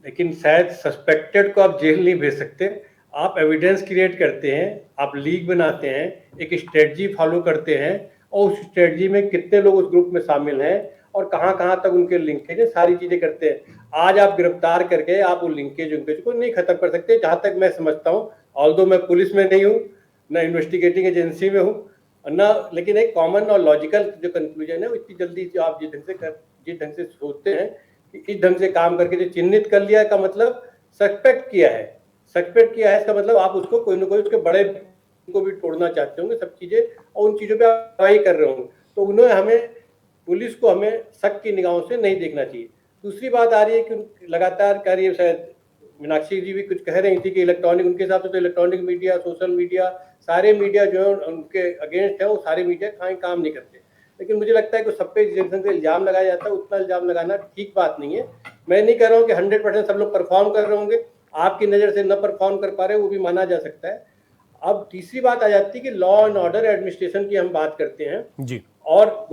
लेकिन शायद सस्पेक्टेड को आप जेल नहीं भेज सकते। आप एविडेंस क्रिएट करते हैं, आप लीक बनाते हैं, एक स्ट्रेटजी फॉलो करते हैं, और उस स्ट्रेटजी में कितने लोग उस ग्रुप में शामिल हैं और कहाँ कहाँ तक उनके लिंकेज है, सारी चीज़ें करते हैं। आज आप गिरफ्तार करके आप वो लिंकेज को नहीं खत्म कर सकते, जहाँ तक मैं समझता हूँ। ऑल्दो मैं पुलिस में नहीं हूँ, ना इन्वेस्टिगेटिंग एजेंसी में हूँ, ना, लेकिन एक कॉमन और लॉजिकल जो कंक्लूजन है वो इतनी जल्दी जो आप जिस ढंग से सोचते हैं कि इस ढंग से काम करके जो चिन्हित कर लिया का मतलब सस्पेक्ट किया है, इसका मतलब आप उसको कोई ना कोई उसके बड़े को भी तोड़ना चाहते होंगे, सब चीजें, और उन चीजों पे आप कार्रवाई कर रहे होंगे। तो उन्हें पुलिस को हमें शक की निगाहों से नहीं देखना चाहिए। दूसरी बात आ रही है कि लगातार कह रही है, शायद मीनाक्षी जी भी कुछ कह रही थी कि इलेक्ट्रॉनिक, उनके हिसाब से तो इलेक्ट्रॉनिक मीडिया, सोशल मीडिया, सारे मीडिया जो है उनके अगेंस्ट है, वो सारे मीडिया काम नहीं करते। लेकिन मुझे लगता है कि सब पे जिस ढंग से इल्जाम लगाया जाता है, उतना इल्जाम लगाना ठीक बात नहीं है। मैं नहीं कह रहा हूँ कि 100% सब लोग परफॉर्म कर रहे होंगे, आपकी नज़र से न परफॉर्म कर पा रहे, वो भी माना जा सकता है। अब तीसरी बात आ जाती है कि लॉ एंड ऑर्डर एडमिनिस्ट्रेशन की हम बात करते हैं जी, और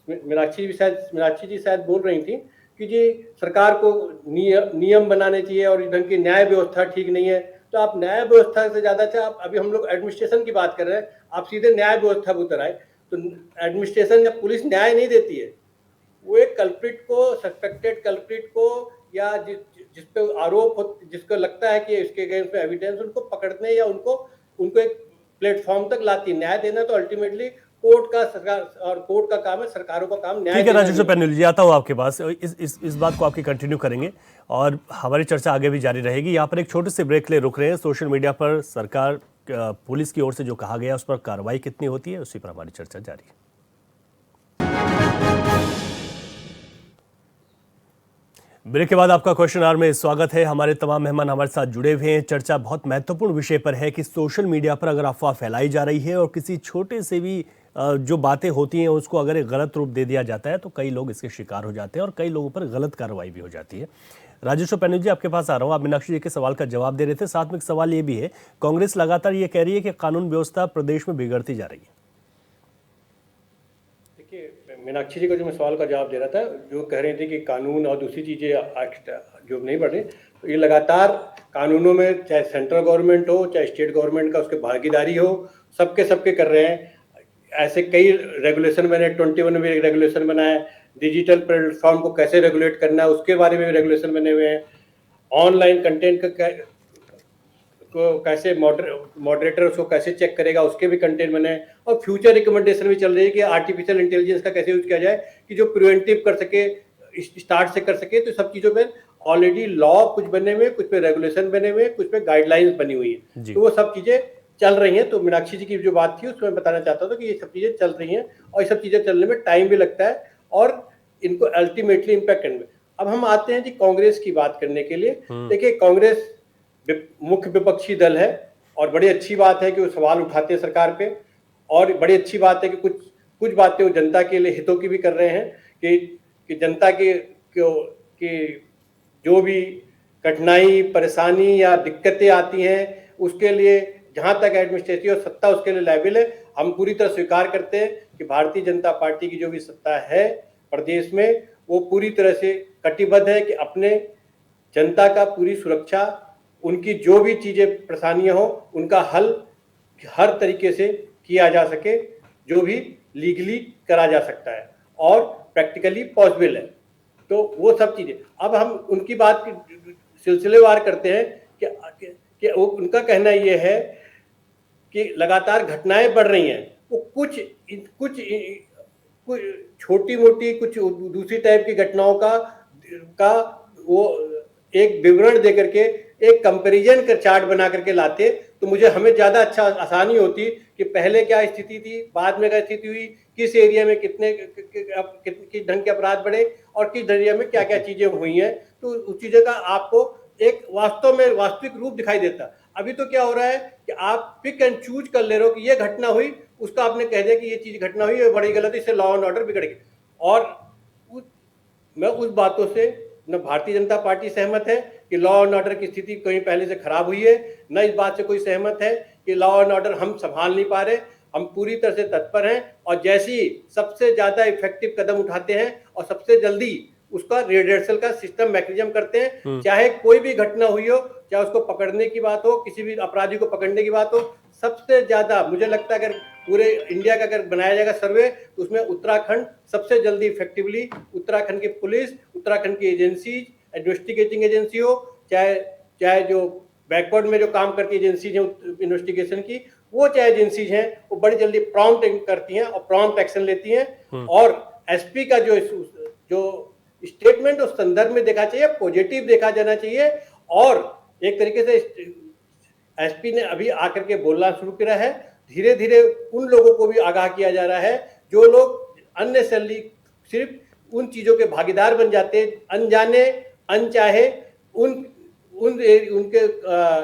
मीनाक्षी जी शायद बोल रही थी कि जी सरकार को नियम बनाने चाहिए और इस ढंग की न्याय व्यवस्था ठीक नहीं है। तो आप न्याय व्यवस्था से ज़्यादा अच्छा, अभी हम लोग एडमिनिस्ट्रेशन की बात कर रहे हैं, आप सीधे न्याय व्यवस्था पर उतर आए। तो एडमिनिस्ट्रेशन या पुलिस न्याय नहीं देती है, वो एक कल्प्रिट को, सस्पेक्टेड कल्प्रिट को, या जिस पे आरोप, जिसको लगता है कि इसके अगेंस्ट में एविडेंस, उनको पकड़ने या उनको एक प्लेटफॉर्म तक लाती। न्याय देना तो अल्टीमेटली कोर्ट का सरकार और कोर्ट का काम है, सरकारों का काम न्याय ठीक है देना राजेश्वर नहीं है। पैनल जी, आता हूँ आपके पास। इस बात को आपकी कंटिन्यू करेंगे और हमारी चर्चा आगे भी जारी रहेगी। यहाँ पर एक छोटे से ब्रेक ले रुक रहे हैं। सोशल मीडिया पर सरकार पुलिस की ओर से जो कहा गया उस पर कार्रवाई कितनी होती है, उसी पर हमारी चर्चा जारी है। ब्रेक के बाद आपका क्वेश्चन आवर में स्वागत है। हमारे तमाम मेहमान हमारे साथ जुड़े हुए हैं। चर्चा बहुत महत्वपूर्ण विषय पर है कि सोशल मीडिया पर अगर अफवाह फैलाई जा रही है और किसी छोटे से भी जो बातें होती हैं उसको अगर एक गलत रूप दे दिया जाता है तो कई लोग इसके शिकार हो जाते हैं और कई लोगों पर गलत कार्रवाई भी हो जाती है। राजेश्वर पैनल जी, आपके पास आ रहा हूँ। आप मीनाक्षी जी के सवाल का जवाब दे रहे थे। साथ में एक सवाल ये भी है, कांग्रेस लगातार ये कह रही है कि कानून व्यवस्था प्रदेश में बिगड़ती जा रही है। देखिए, मीनाक्षी जी को जो मैं सवाल का जवाब दे रहा था, जो कह रहे थे कि कानून और दूसरी चीज़ें जो नहीं बढ़ रही, तो ये लगातार कानूनों में चाहे सेंट्रल गवर्नमेंट हो चाहे स्टेट गवर्नमेंट का उसके भागीदारी हो, सबके कर रहे हैं। ऐसे कई रेगुलेशन बने, 21 में एक रेगुलेशन बना है, डिजिटल प्लेटफॉर्म को कैसे रेगुलेट करना है उसके बारे में भी रेगुलेशन बने हुए हैं, ऑनलाइन कंटेंट को कैसे मॉडरेटर उसको कैसे चेक करेगा उसके भी कंटेंट बने हैं, और फ्यूचर रिकमेंडेशन भी चल रही है कि आर्टिफिशियल इंटेलिजेंस का कैसे यूज किया जाए कि जो प्रिवेंटिव कर सके, स्टार्ट से कर सके। तो सब चीज़ों पर ऑलरेडी लॉ कुछ बने हुए, कुछ पे रेगुलेशन बने हुए, कुछ पे गाइडलाइंस बनी हुई है, तो वो सब चीज़ें चल रही हैं। तो मीनाक्षी जी की जो बात थी उसमें बताना चाहता था कि ये सब चीज़ें चल रही हैं और ये सब चीज़ें चलने में टाइम भी लगता है और इनको अल्टीमेटली इम्पैक्ट करने में। अब हम आते हैं जी कांग्रेस की बात करने के लिए। देखिए, कांग्रेस मुख्य विपक्षी दल है और बड़ी अच्छी बात है कि वो सवाल उठाते हैं सरकार पे, और बड़ी अच्छी बात है कि कुछ बातें वो जनता के लिए हितों की भी कर रहे हैं कि जनता की जो भी कठिनाई, परेशानी या दिक्कतें आती हैं उसके लिए जहां तक एडमिनिस्ट्रेटिव और सत्ता उसके लिए लायबिल है, हम पूरी तरह स्वीकार करते हैं कि भारतीय जनता पार्टी की जो भी सत्ता है प्रदेश में वो पूरी तरह से कटिबद्ध है कि अपने जनता का पूरी सुरक्षा, उनकी जो भी चीज़ें परेशानियां हो उनका हल हर तरीके से किया जा सके, जो भी लीगली करा जा सकता है और प्रैक्टिकली पॉसिबल है। तो वो सब चीज़ें अब हम उनकी बात सिलसिलेवार करते हैं कि उनका कहना ये है कि लगातार घटनाएं बढ़ रही हैं, वो कुछ छोटी मोटी कुछ दूसरी टाइप की घटनाओं का वो एक विवरण दे करके एक कंपैरिजन का चार्ट बना करके लाते तो मुझे हमें ज़्यादा आसानी होती कि पहले क्या स्थिति थी, बाद में क्या स्थिति हुई, किस एरिया में किस ढंग के अपराध बढ़े और किस एरिया में क्या क्या चीज़ें हुई हैं, तो उस चीज़ों का आपको एक वास्तव में वास्तविक रूप दिखाई देता। अभी तो क्या हो रहा है कि आप पिक एंड चूज कर ले रहे हो कि ये घटना हुई, उसका आपने कह दिया कि ये चीज़ घटना हुई, ये बड़ी गलत है, इससे लॉ एंड ऑर्डर बिगड़ गई। और मैं उस बातों से न भारतीय जनता पार्टी सहमत है कि लॉ एंड ऑर्डर की स्थिति कहीं पहले से खराब हुई है, न इस बात से कोई सहमत है कि लॉ एंड ऑर्डर हम संभाल नहीं पा रहे। हम पूरी तरह से तत्पर हैं और जैसे ही सबसे ज्यादा इफेक्टिव कदम उठाते हैं और सबसे जल्दी उसका रिहर्सल का सिस्टम मैकेनिज्म करते हैं, चाहे कोई भी घटना हुई हो, चाहे उसको पकड़ने की बात हो, किसी भी अपराधी को पकड़ने की बात हो, सबसे ज्यादा मुझे लगता है अगर पूरे इंडिया का अगर बनाया जाएगा सर्वे तो उसमें उत्तराखंड सबसे जल्दी इफेक्टिवली, उत्तराखंड की पुलिस, उत्तराखंड की एजेंसीज, इन्वेस्टिगेटिंग एजेंसी हो, चाहे जो बैकवर्ड में जो काम करती एजेंसीज हैं इन्वेस्टिगेशन की, वो चाहे एजेंसीज हैं, वो बड़ी जल्दी प्रॉम्प्ट करती हैं और प्रॉम्प्ट एक्शन लेती हैं। और एसपी का जो स्टेटमेंट उस संदर्भ में देखा चाहिए, पॉजिटिव देखा जाना चाहिए। और एक तरीके से एसपी ने अभी आकर के बोलना शुरू किया है, धीरे धीरे उन लोगों को भी आगाह किया जा रहा है जो लोग अननेसेसरली सिर्फ उन चीजों के भागीदार बन जाते, अनजाने अनचाहे उनके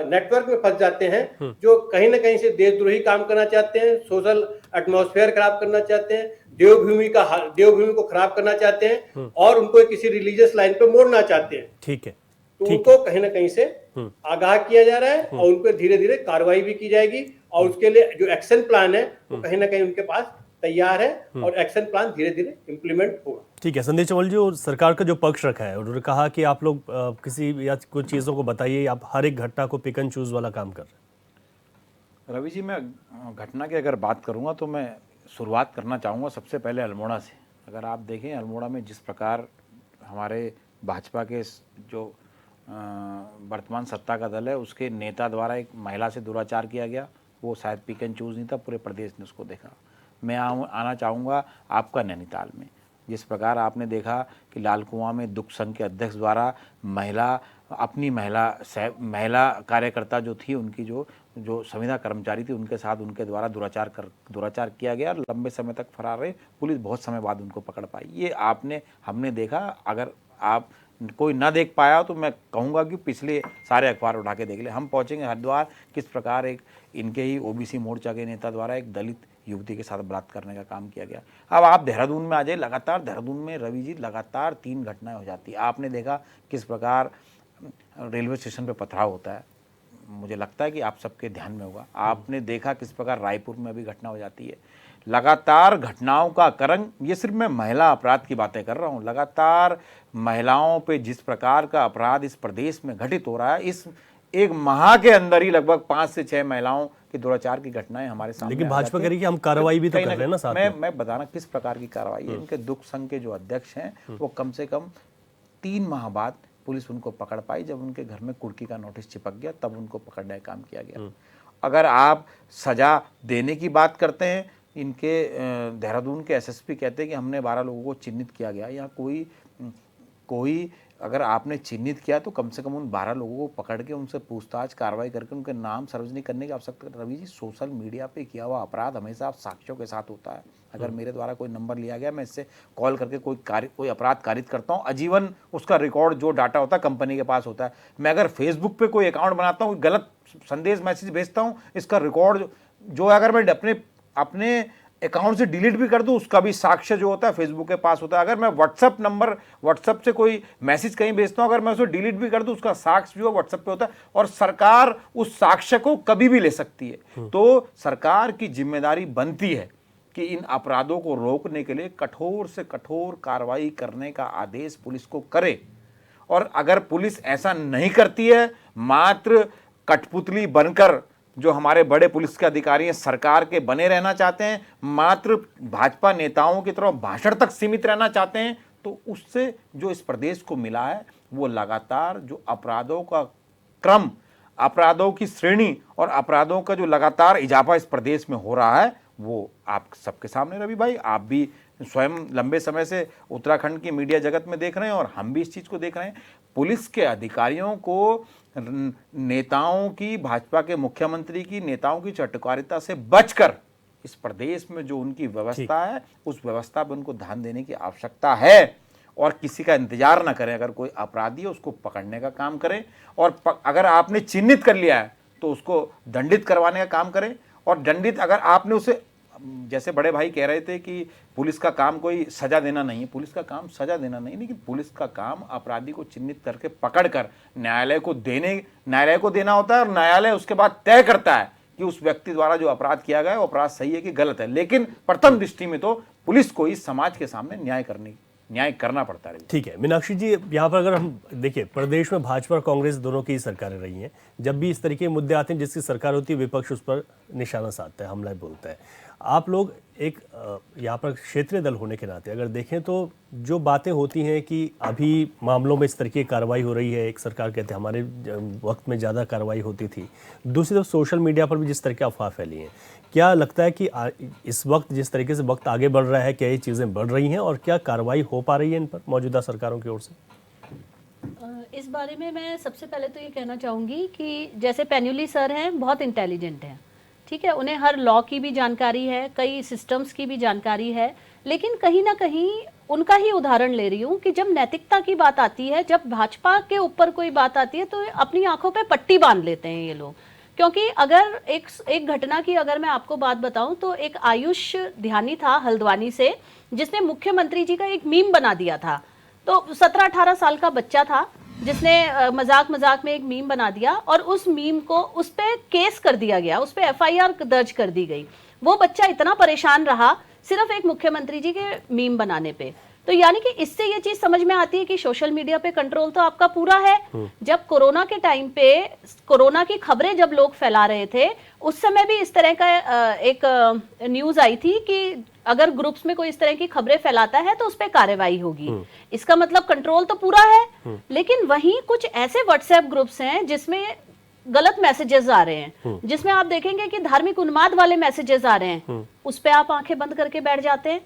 नेटवर्क में फंस जाते हैं, जो कहीं ना कहीं से देशद्रोही काम करना चाहते हैं, सोशल एटमॉस्फेयर खराब करना चाहते हैं, देवभूमि को खराब करना चाहते हैं और उनको किसी रिलीजियस लाइन पे मोड़ना चाहते हैं। ठीक है, तो उनको कहीं ना कहीं से आगाह किया जा रहा है और उन पर धीरे धीरे कार्रवाई भी की जाएगी और उसके लिए जो एक्शन प्लान है वो कहीं ना कहीं उनके पास तैयार है और एक्शन प्लान धीरे धीरे इम्प्लीमेंट होगा। ठीक है, संदेश चमल जी, सरकार का जो पक्ष रखा है, उन्होंने कहा कि आप लोग किसी या कुछ चीज़ों को बताइए, आप हर एक घटना को पिक एंड चूज वाला काम कर रहे हैं। रवि जी, मैं घटना की अगर बात करूँगा तो मैं शुरुआत करना चाहूँगा सबसे पहले अल्मोड़ा से। अगर आप देखें अल्मोड़ा में जिस प्रकार हमारे भाजपा के जो वर्तमान सत्ता का दल है उसके नेता द्वारा एक महिला से दुराचार किया गया, वो शायद पिक एंड चूज़ नहीं था, पूरे प्रदेश ने उसको देखा। मैं आना चाहूँगा आपका नैनीताल में। जिस प्रकार आपने देखा कि लाल कुआं में दुख संघ के अध्यक्ष द्वारा महिला कार्यकर्ता जो थी, उनकी जो संविदा कर्मचारी थी, उनके साथ उनके द्वारा दुराचार किया गया और लंबे समय तक फरार रहे। पुलिस बहुत समय बाद उनको पकड़ पाई। ये हमने देखा। अगर आप कोई ना देख पाया तो मैं कहूँगा कि पिछले सारे अखबार उठा के देख ले। हम पहुँचेंगे हरिद्वार, किस प्रकार एक इनके ही ओबीसी मोर्चा के नेता द्वारा एक दलित युवती के साथ बलात्कार करने का काम किया गया। अब आप देहरादून में आ जाए, लगातार देहरादून में रवि जी लगातार 3 घटनाएं हो जाती है। आपने देखा किस प्रकार रेलवे स्टेशन पे पथराव होता है, मुझे लगता है कि आप सबके ध्यान में होगा। आपने देखा किस प्रकार रायपुर में अभी घटना हो जाती है। लगातार घटनाओं का करंग, ये सिर्फ मैं महिला अपराध की बातें कर रहा हूँ, लगातार महिलाओं पे जिस प्रकार का अपराध इस प्रदेश में घटित हो रहा है, इस एक माह के अंदर ही लगभग 5 से 6 महिलाओं के दुराचार की घटनाएं हमारे सामने। लेकिन भाजपा कह रही है कि हम कार्रवाई भी तो कर रहे हैं ना साथ में। मैं बताना किस प्रकार की कार्रवाई है। इनके दुख संघ के जो अध्यक्ष हैं वो कम से कम 3 माह बाद पुलिस उनको पकड़ पाई। जब उनके घर में कुर्की का नोटिस चिपक गया तब उनको पकड़ने का काम किया गया। अगर आप सजा देने की बात करते हैं, इनके देहरादून के एसएसपी कहते हैं कि हमने 12 लोगों को चिन्हित किया गया, या कोई अगर आपने चिन्हित किया तो कम से कम उन 12 लोगों को पकड़ के उनसे पूछताछ कार्रवाई करके उनके नाम सार्वजनिक करने की आवश्यकता। रवि जी, सोशल मीडिया पे किया हुआ अपराध हमेशा साक्ष्यों के साथ होता है। अगर मेरे द्वारा कोई नंबर लिया गया, मैं इससे कॉल करके कोई अपराध कारित करता हूँ, आजीवन उसका रिकॉर्ड जो डाटा होता है कंपनी के पास होता है। मैं अगर फेसबुक पे कोई अकाउंट बनाता हूँ, गलत संदेश मैसेज भेजता हूँ, इसका रिकॉर्ड जो अगर मैं अपने अकाउंट से डिलीट भी कर दूं, उसका भी साक्ष्य जो होता है फेसबुक के पास होता है। अगर मैं व्हाट्सएप से कोई मैसेज कहीं भेजता हूं, अगर मैं उसे डिलीट भी कर दूं, उसका साक्ष्य जो व्हाट्सएप पे होता है, और सरकार उस साक्ष्य को कभी भी ले सकती है। तो सरकार की जिम्मेदारी बनती है कि इन अपराधों को रोकने के लिए कठोर से कठोर कार्रवाई करने का आदेश पुलिस को करे। और अगर पुलिस ऐसा नहीं करती है, मात्र कठपुतली बनकर जो हमारे बड़े पुलिस के अधिकारी हैं सरकार के बने रहना चाहते हैं, मात्र भाजपा नेताओं की तरफ भाषण तक सीमित रहना चाहते हैं, तो उससे जो इस प्रदेश को मिला है वो लगातार जो अपराधों का क्रम, अपराधों की श्रेणी और अपराधों का जो लगातार इजाफा इस प्रदेश में हो रहा है, वो आप सबके सामने। रवि भाई, आप भी स्वयं लंबे समय से उत्तराखंड की मीडिया जगत में देख रहे हैं और हम भी इस चीज़ को देख रहे हैं। पुलिस के अधिकारियों को नेताओं की, भाजपा के मुख्यमंत्री की नेताओं की चटकारिता से बचकर इस प्रदेश में जो उनकी व्यवस्था है, उस व्यवस्था पर उनको ध्यान देने की आवश्यकता है। और किसी का इंतजार ना करें। अगर कोई अपराधी है उसको पकड़ने का काम करें, और अगर आपने चिन्हित कर लिया है तो उसको दंडित करवाने का काम करें। और दंडित अगर आपने उसे, जैसे बड़े भाई कह रहे थे कि पुलिस का काम कोई सजा देना नहीं है, पुलिस का काम सजा देना नहीं, लेकिन पुलिस का काम अपराधी को चिन्हित करके पकड़कर न्यायालय को देना होता है। और न्यायालय उसके बाद तय करता है कि उस व्यक्ति द्वारा जो अपराध किया गया है वो अपराध सही है कि गलत है। लेकिन प्रथम दृष्टि में तो पुलिस को इस समाज के सामने न्याय करना पड़ता है। ठीक है मीनाक्षी जी, यहाँ पर अगर हम देखिए, प्रदेश में भाजपा और कांग्रेस दोनों की सरकारें रही हैं। जब भी इस तरीके के मुद्दे आते हैं, जिसकी सरकार होती है, विपक्ष उस पर निशाना साधता है, हमला बोलता है। आप लोग एक यहाँ पर क्षेत्रीय दल होने के नाते अगर देखें तो जो बातें होती हैं कि अभी मामलों में इस तरीके की कार्रवाई हो रही है, एक सरकार कहते हैं हमारे वक्त में ज़्यादा कार्रवाई होती थी, दूसरी तरफ सोशल मीडिया पर भी जिस तरह की अफवाह फैली हैं, क्या लगता है कि इस वक्त जिस तरीके से वक्त आगे बढ़ रहा है, क्या ये चीज़ें बढ़ रही हैं और क्या कार्रवाई हो पा रही है इन पर मौजूदा सरकारों की ओर से? इस बारे में मैं सबसे पहले तो ये कहना चाहूँगी कि जैसे पेन्युली सर हैं, बहुत इंटेलिजेंट हैं, ठीक है, उन्हें हर लॉ की भी जानकारी है, कई सिस्टम्स की भी जानकारी है, लेकिन कहीं ना कहीं उनका ही उदाहरण ले रही हूँ कि जब नैतिकता की बात आती है, जब भाजपा के ऊपर कोई बात आती है, तो अपनी आंखों पे पट्टी बांध लेते हैं ये लोग। क्योंकि अगर एक घटना की अगर मैं आपको बात बताऊं तो एक आयुष ध्यानी था हल्द्वानी से, जिसने मुख्यमंत्री जी का एक मीम बना दिया था। तो 17-18 साल का बच्चा था जिसने मजाक में एक मीम बना दिया और उस मीम को उस पे केस कर दिया गया, उस पे एफआईआर दर्ज कर दी गई। वो बच्चा इतना परेशान रहा सिर्फ एक मुख्यमंत्री जी के मीम बनाने पे। तो यानी कि इससे ये चीज समझ में आती है कि सोशल मीडिया पे कंट्रोल तो आपका पूरा है। जब कोरोना के टाइम पे कोरोना की खबरें जब लोग फैला रहे थे, उस समय भी इस तरह का एक न्यूज आई थी कि अगर ग्रुप्स में कोई इस तरह की खबरें फैलाता है तो उस पर कार्रवाई होगी। इसका मतलब कंट्रोल तो पूरा है। लेकिन वहीं कुछ ऐसे व्हाट्सएप ग्रुप्स हैं जिसमें गलत मैसेजेस आ रहे हैं, जिसमें आप देखेंगे कि धार्मिक उन्माद वाले मैसेजेस आ रहे हैं, उस पे आप आंखें बंद करके बैठ जाते हैं।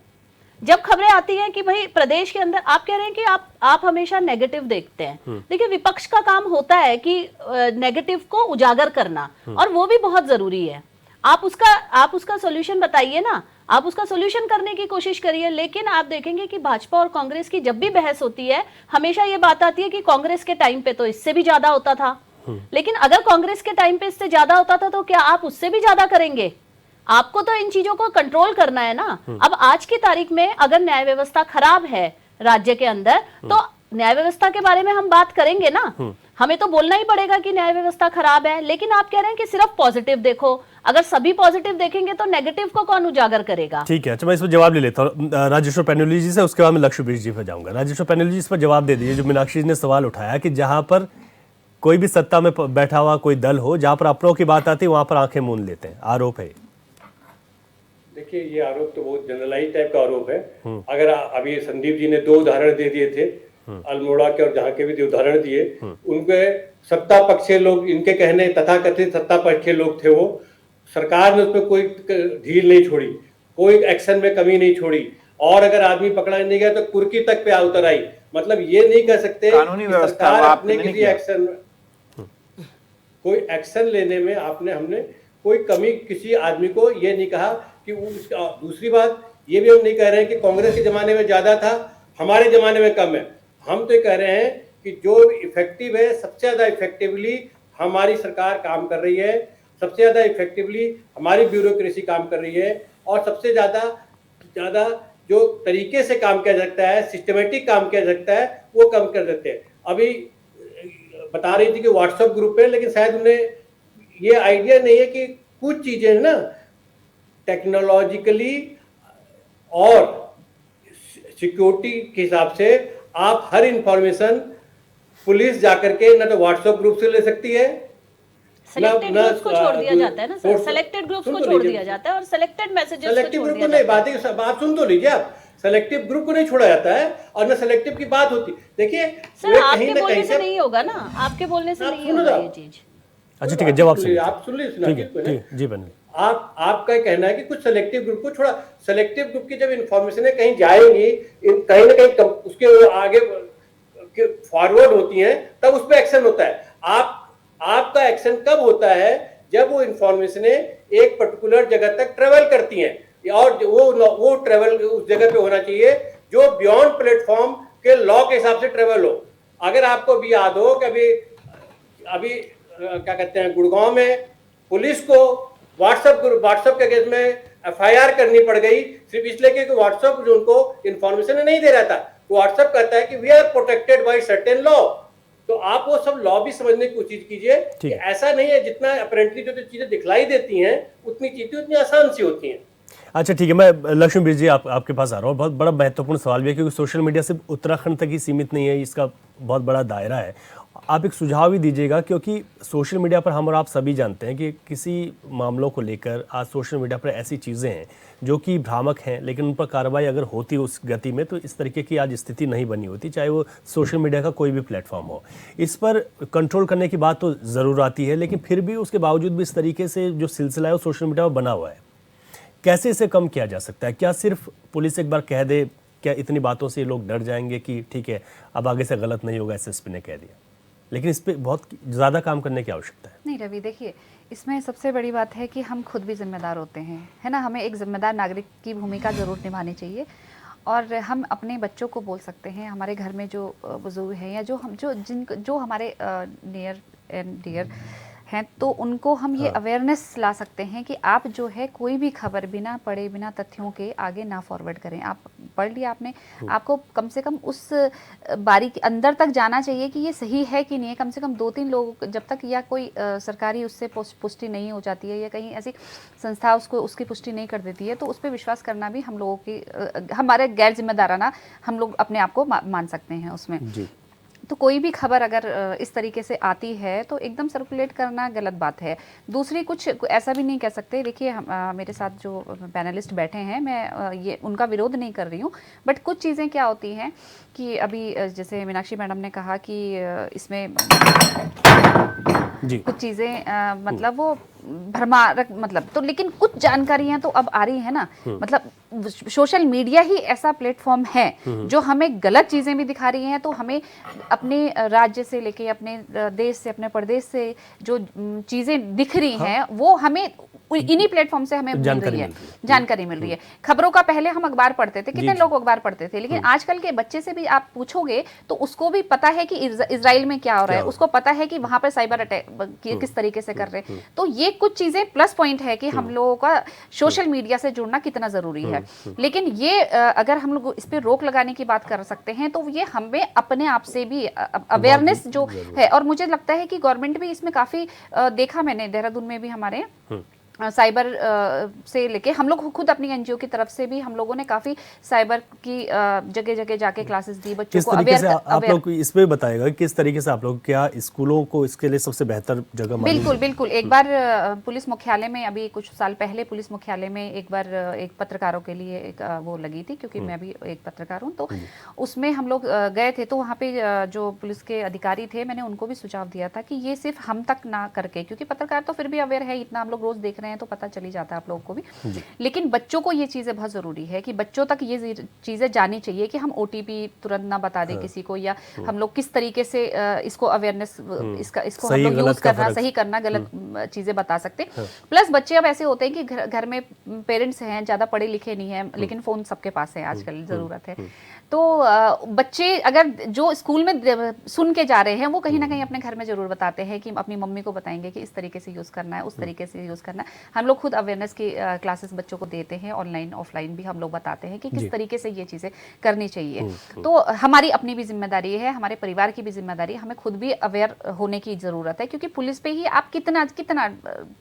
जब खबरें आती हैं कि भाई प्रदेश के अंदर, आप कह रहे हैं कि आप हमेशा नेगेटिव देखते हैं। देखिए, विपक्ष का काम होता है कि नेगेटिव को उजागर करना, और वो भी बहुत जरूरी है। आप उसका सॉल्यूशन बताइए ना, आप उसका सॉल्यूशन करने की कोशिश करिए। लेकिन आप देखेंगे कि भाजपा और कांग्रेस की जब भी बहस होती है, हमेशा ये बात आती है कि कांग्रेस के टाइम पे तो इससे भी ज्यादा होता था, लेकिन अगर कांग्रेस के टाइम पे इससे ज्यादा होता था तो क्या आप उससे भी ज्यादा करेंगे? आपको तो इन चीजों को कंट्रोल करना है ना। अब आज की तारीख में अगर न्याय व्यवस्था खराब है राज्य के अंदर, तो न्याय व्यवस्था के बारे में हम बात करेंगे ना, हमें तो बोलना ही पड़ेगा कि न्याय व्यवस्था खराब है। लेकिन आप कह रहे हैं कि सिर्फ पॉजिटिव देखो, अगर सभी पॉजिटिव देखेंगे तो नेगेटिव को कौन उजागर करेगा? ठीक है, अच्छा मैं इस पर जवाब ले लेता हूँ राजेश्वर पैनोली जी से, उसके बाद मैं लक्ष्मीवीर जी पर जाऊंगा। राजेश्वर पैनोली जी, इस पर जवाब दे दीजिए। जो मीनाक्षी जी ने सवाल उठाया कि जहां पर कोई भी सत्ता में बैठा हुआ कोई दल हो, जहां पर अपनों की बात आती है वहां पर आंखें मूंद लेते हैं, आरोप है। देखिए, ये आरोप तो बहुत जनरलाइज टाइप का आरोप है। अगर अभी संदीप जी ने 2 उदाहरण दे दिए थे, अल्मोड़ा के और जहाँ के भी उदाहरण दिए, उनके सत्ता पक्ष के लोग, इनके कहने तथाकथित सत्ता पक्ष के लोग थे, वो सरकार ने उस पर कोई ढील नहीं छोड़ी, कोई एक्शन में कमी नहीं छोड़ी, और अगर आदमी पकड़ा नहीं गया तो कुर्की तक पे उतर आई। मतलब ये नहीं कह सकते कानूनी व्यवस्था अपने किसी एक्शन, कोई एक्शन लेने में हमने कोई कमी किसी आदमी को ये नहीं कहा कि दूसरी बात ये भी हम नहीं कह रहे हैं कि कांग्रेस के जमाने में ज्यादा था, हमारे जमाने में कम है। हम तो ये कह रहे हैं कि जो इफेक्टिव है, सबसे ज्यादा इफेक्टिवली हमारी सरकार काम कर रही है, सबसे ज्यादा इफेक्टिवली हमारी ब्यूरोक्रेसी काम कर रही है, और सबसे ज्यादा जो तरीके से काम किया जाता है, सिस्टमेटिक काम किया जाता है, वो कम कर देते हैं। अभी बता रही थी कि व्हाट्सएप ग्रुप है, लेकिन शायद उन्हें ये आइडिया नहीं है कि कुछ चीजें ना टेक्नोलॉजिकली और सिक्योरिटी के हिसाब से आप हर इंफॉर्मेशन पुलिस जाकर के ना तो व्हाट्सएप ग्रुप से ले सकती है, सेलेक्टेड ग्रुप्स को छोड़ दिया जाता है ना सर, सेलेक्टेड ग्रुप्स को छोड़ दिया जाता है और सेलेक्टेड मैसेजेस को छोड़ दिया जाता है। बात सुन तो लीजिए आप, सेलेक्टिव ग्रुप को नहीं छोड़ा जाता है और ना सेलेक्टिव की बात होती। देखिए सर, आपके बोलने से नहीं होगा ना, आपके बोलने से नहीं होगा ये चीज। अच्छा ठीक है, जवाब सुनिए। आप सुन लीजिए जी बने। आपका कहना है कि कुछ सेलेक्टिव ग्रुप को छोड़ा, सेलेक्टिव ग्रुप की जब इंफॉर्मेशन कहीं जाएंगी, कहीं ना कहीं उसके आगे फॉरवर्ड होती हैं, तब उस पर एक्शन होता है। आपका एक्शन कब होता है? जब वो इंफॉर्मेशन एक पर्टिकुलर जगह तक ट्रेवल करती हैं, और वो ट्रेवल उस जगह पे होना चाहिए जो बियॉन्ड प्लेटफॉर्म के लॉ के हिसाब से ट्रेवल हो। अगर आपको भी याद हो कि अभी क्या कहते हैं, गुड़गांव में पुलिस को व्हाट्सएप के केस में FIR करनी पड़ गई, सिर्फ इसलिए कि व्हाट्सएप जो उनको इंफॉर्मेशन नहीं दे रहा था। व्हाट्सएप कहता है कि we are protected by certain law. तो आप वो सब लॉ भी समझने की कोशिश कीजिए कि ऐसा नहीं है, जितना अपरेंटली जो चीजें दिखलाई देती हैं उतनी चीजें उतनी आसान सी होती हैं। अच्छा ठीक है, मैं लक्ष्मीवीर जी आपके पास आ रहा हूँ। बहुत बड़ा महत्वपूर्ण सवाल भी है, क्योंकि सोशल मीडिया सिर्फ उत्तराखंड तक ही सीमित नहीं है, इसका बहुत बड़ा दायरा है। आप एक सुझाव भी दीजिएगा, क्योंकि सोशल मीडिया पर हम और आप सभी जानते हैं कि किसी मामलों को लेकर आज सोशल मीडिया पर ऐसी चीज़ें हैं जो कि भ्रामक हैं, लेकिन उन पर कार्रवाई अगर होती उस गति में तो इस तरीके की आज स्थिति नहीं बनी होती, चाहे वो सोशल मीडिया का कोई भी प्लेटफॉर्म हो। इस पर कंट्रोल करने की बात तो ज़रूर आती है, लेकिन फिर भी उसके बावजूद भी इस तरीके से जो सिलसिला है वो सोशल मीडिया पर बना हुआ है। कैसे इसे कम किया जा सकता है? क्या सिर्फ पुलिस एक बार कह दे, क्या इतनी बातों से लोग डर जाएंगे कि ठीक है अब आगे से गलत नहीं होगा, SSP ने कह दिया? लेकिन इस पे बहुत ज़्यादा काम करने की आवश्यकता है। नहीं रवि, देखिए इसमें सबसे बड़ी बात है कि हम खुद भी जिम्मेदार होते हैं, है ना। हमें एक जिम्मेदार नागरिक की भूमिका ज़रूर निभानी चाहिए, और हम अपने बच्चों को बोल सकते हैं, हमारे घर में जो बुजुर्ग हैं या जो हमारे नियर एंड डियर हैं, तो उनको हम ये अवेयरनेस ला सकते हैं कि आप जो है कोई भी खबर बिना पढ़े, बिना तथ्यों के आगे ना फॉरवर्ड करें। आप पढ़ लिया आपने, आपको कम से कम उस बारी के अंदर तक जाना चाहिए कि ये सही है कि नहीं है। कम से कम 2-3 लोग जब तक, या कोई सरकारी उससे पुष्टि नहीं हो जाती है, या कहीं ऐसी संस्था उसकी पुष्टि नहीं कर देती है, तो उस पर विश्वास करना भी हम लोगों की हमारे गैर जिम्मेदाराना हम लोग अपने आप को मान सकते हैं उसमें। तो कोई भी खबर अगर इस तरीके से आती है तो एकदम सर्कुलेट करना गलत बात है। दूसरी कुछ ऐसा भी नहीं कह सकते, देखिए मेरे साथ जो पैनलिस्ट बैठे हैं, मैं ये उनका विरोध नहीं कर रही हूँ, बट कुछ चीज़ें क्या होती हैं कि अभी जैसे मीनाक्षी मैडम ने कहा कि इसमें जी। कुछ चीजें मतलब वो भ्रमारक मतलब, तो लेकिन कुछ जानकारियां तो अब आ रही है ना, मतलब सोशल मीडिया ही ऐसा प्लेटफॉर्म है जो हमें गलत चीजें भी दिखा रही हैं। तो हमें अपने राज्य से लेके अपने देश से, अपने प्रदेश से जो चीजें दिख रही हैं वो हमें इन्हीं प्लेटफॉर्म से हमें मिल रही है, जानकारी मिल रही है। खबरों का पहले हम अखबार पढ़ते थे, कितने लोग अखबार पढ़ते थे, लेकिन आजकल के बच्चे से भी आप पूछोगे तो उसको भी पता है कि इजराइल में क्या हो रहा है, उसको पता है कि वहां पर साइबर अटैक किस तरीके से कर रहे हैं। तो ये कुछ चीजें प्लस पॉइंट है कि हम लोगों का सोशल मीडिया से जुड़ना कितना जरूरी है। लेकिन ये अगर हम लोग इस पे रोक लगाने की बात कर सकते हैं तो ये हमें अपने आप से भी अवेयरनेस जो है, और मुझे लगता है कि गवर्नमेंट भी इसमें काफी देखा मैंने देहरादून में भी हमारे साइबर से लेके हम लोग खुद अपनी एनजीओ की तरफ से भी हम लोगों ने काफी साइबर की जगह जगह जाके क्लासेस दी बच्चों को। किस तरीके से आप लोग इसमें बताएगा किस तरीके से आप लोग क्या स्कूलों को इसके लिए सबसे बेहतर जगह मानी? बिल्कुल बिल्कुल। एक बार पुलिस मुख्यालय में, अभी कुछ साल पहले पुलिस मुख्यालय में एक बार एक पत्रकारों के लिए एक वो लगी थी, क्योंकि मैं भी एक पत्रकार हूँ, तो उसमें हम लोग गए थे। तो वहाँ पे जो पुलिस के अधिकारी थे, मैंने उनको भी सुझाव दिया था कि ये सिर्फ हम तक ना करके, क्योंकि पत्रकार तो फिर भी अवेयर है, इतना हम लोग रोज देख रहे हैं तो पता चली जाता है आप लोगों को भी, लेकिन बच्चों को ये चीजें बहुत जरूरी है कि बच्चों तक ये चीजें जानी चाहिए कि हम ओटीपी तुरंत ना बता दें किसी को, या हम लोग किस तरीके से इसको अवेयरनेस इसको हम लोग यूज करना, सही करना, गलत चीजें बता सकते। प्लस बच्चे अब ऐसे होते हैं कि घर में पेरेंट्स हैं, ज्यादा पढ़े लिखे नहीं है, लेकिन फोन सबके पास है आजकल, जरूरत है। तो बच्चे अगर जो स्कूल में सुन के जा रहे हैं वो कहीं ना कहीं अपने घर में जरूर बताते हैं कि अपनी मम्मी को बताएंगे कि इस तरीके से यूज करना है, उस तरीके से यूज करना है। हम लोग खुद अवेयरनेस की क्लासेस बच्चों को देते हैं, ऑनलाइन ऑफलाइन भी हम लोग बताते हैं कि किस तरीके से ये चीजें करनी चाहिए। तो हमारी अपनी भी जिम्मेदारी है, हमारे परिवार की भी जिम्मेदारी है, हमें खुद भी अवेयर होने की जरूरत है, क्योंकि पुलिस पे ही आप कितना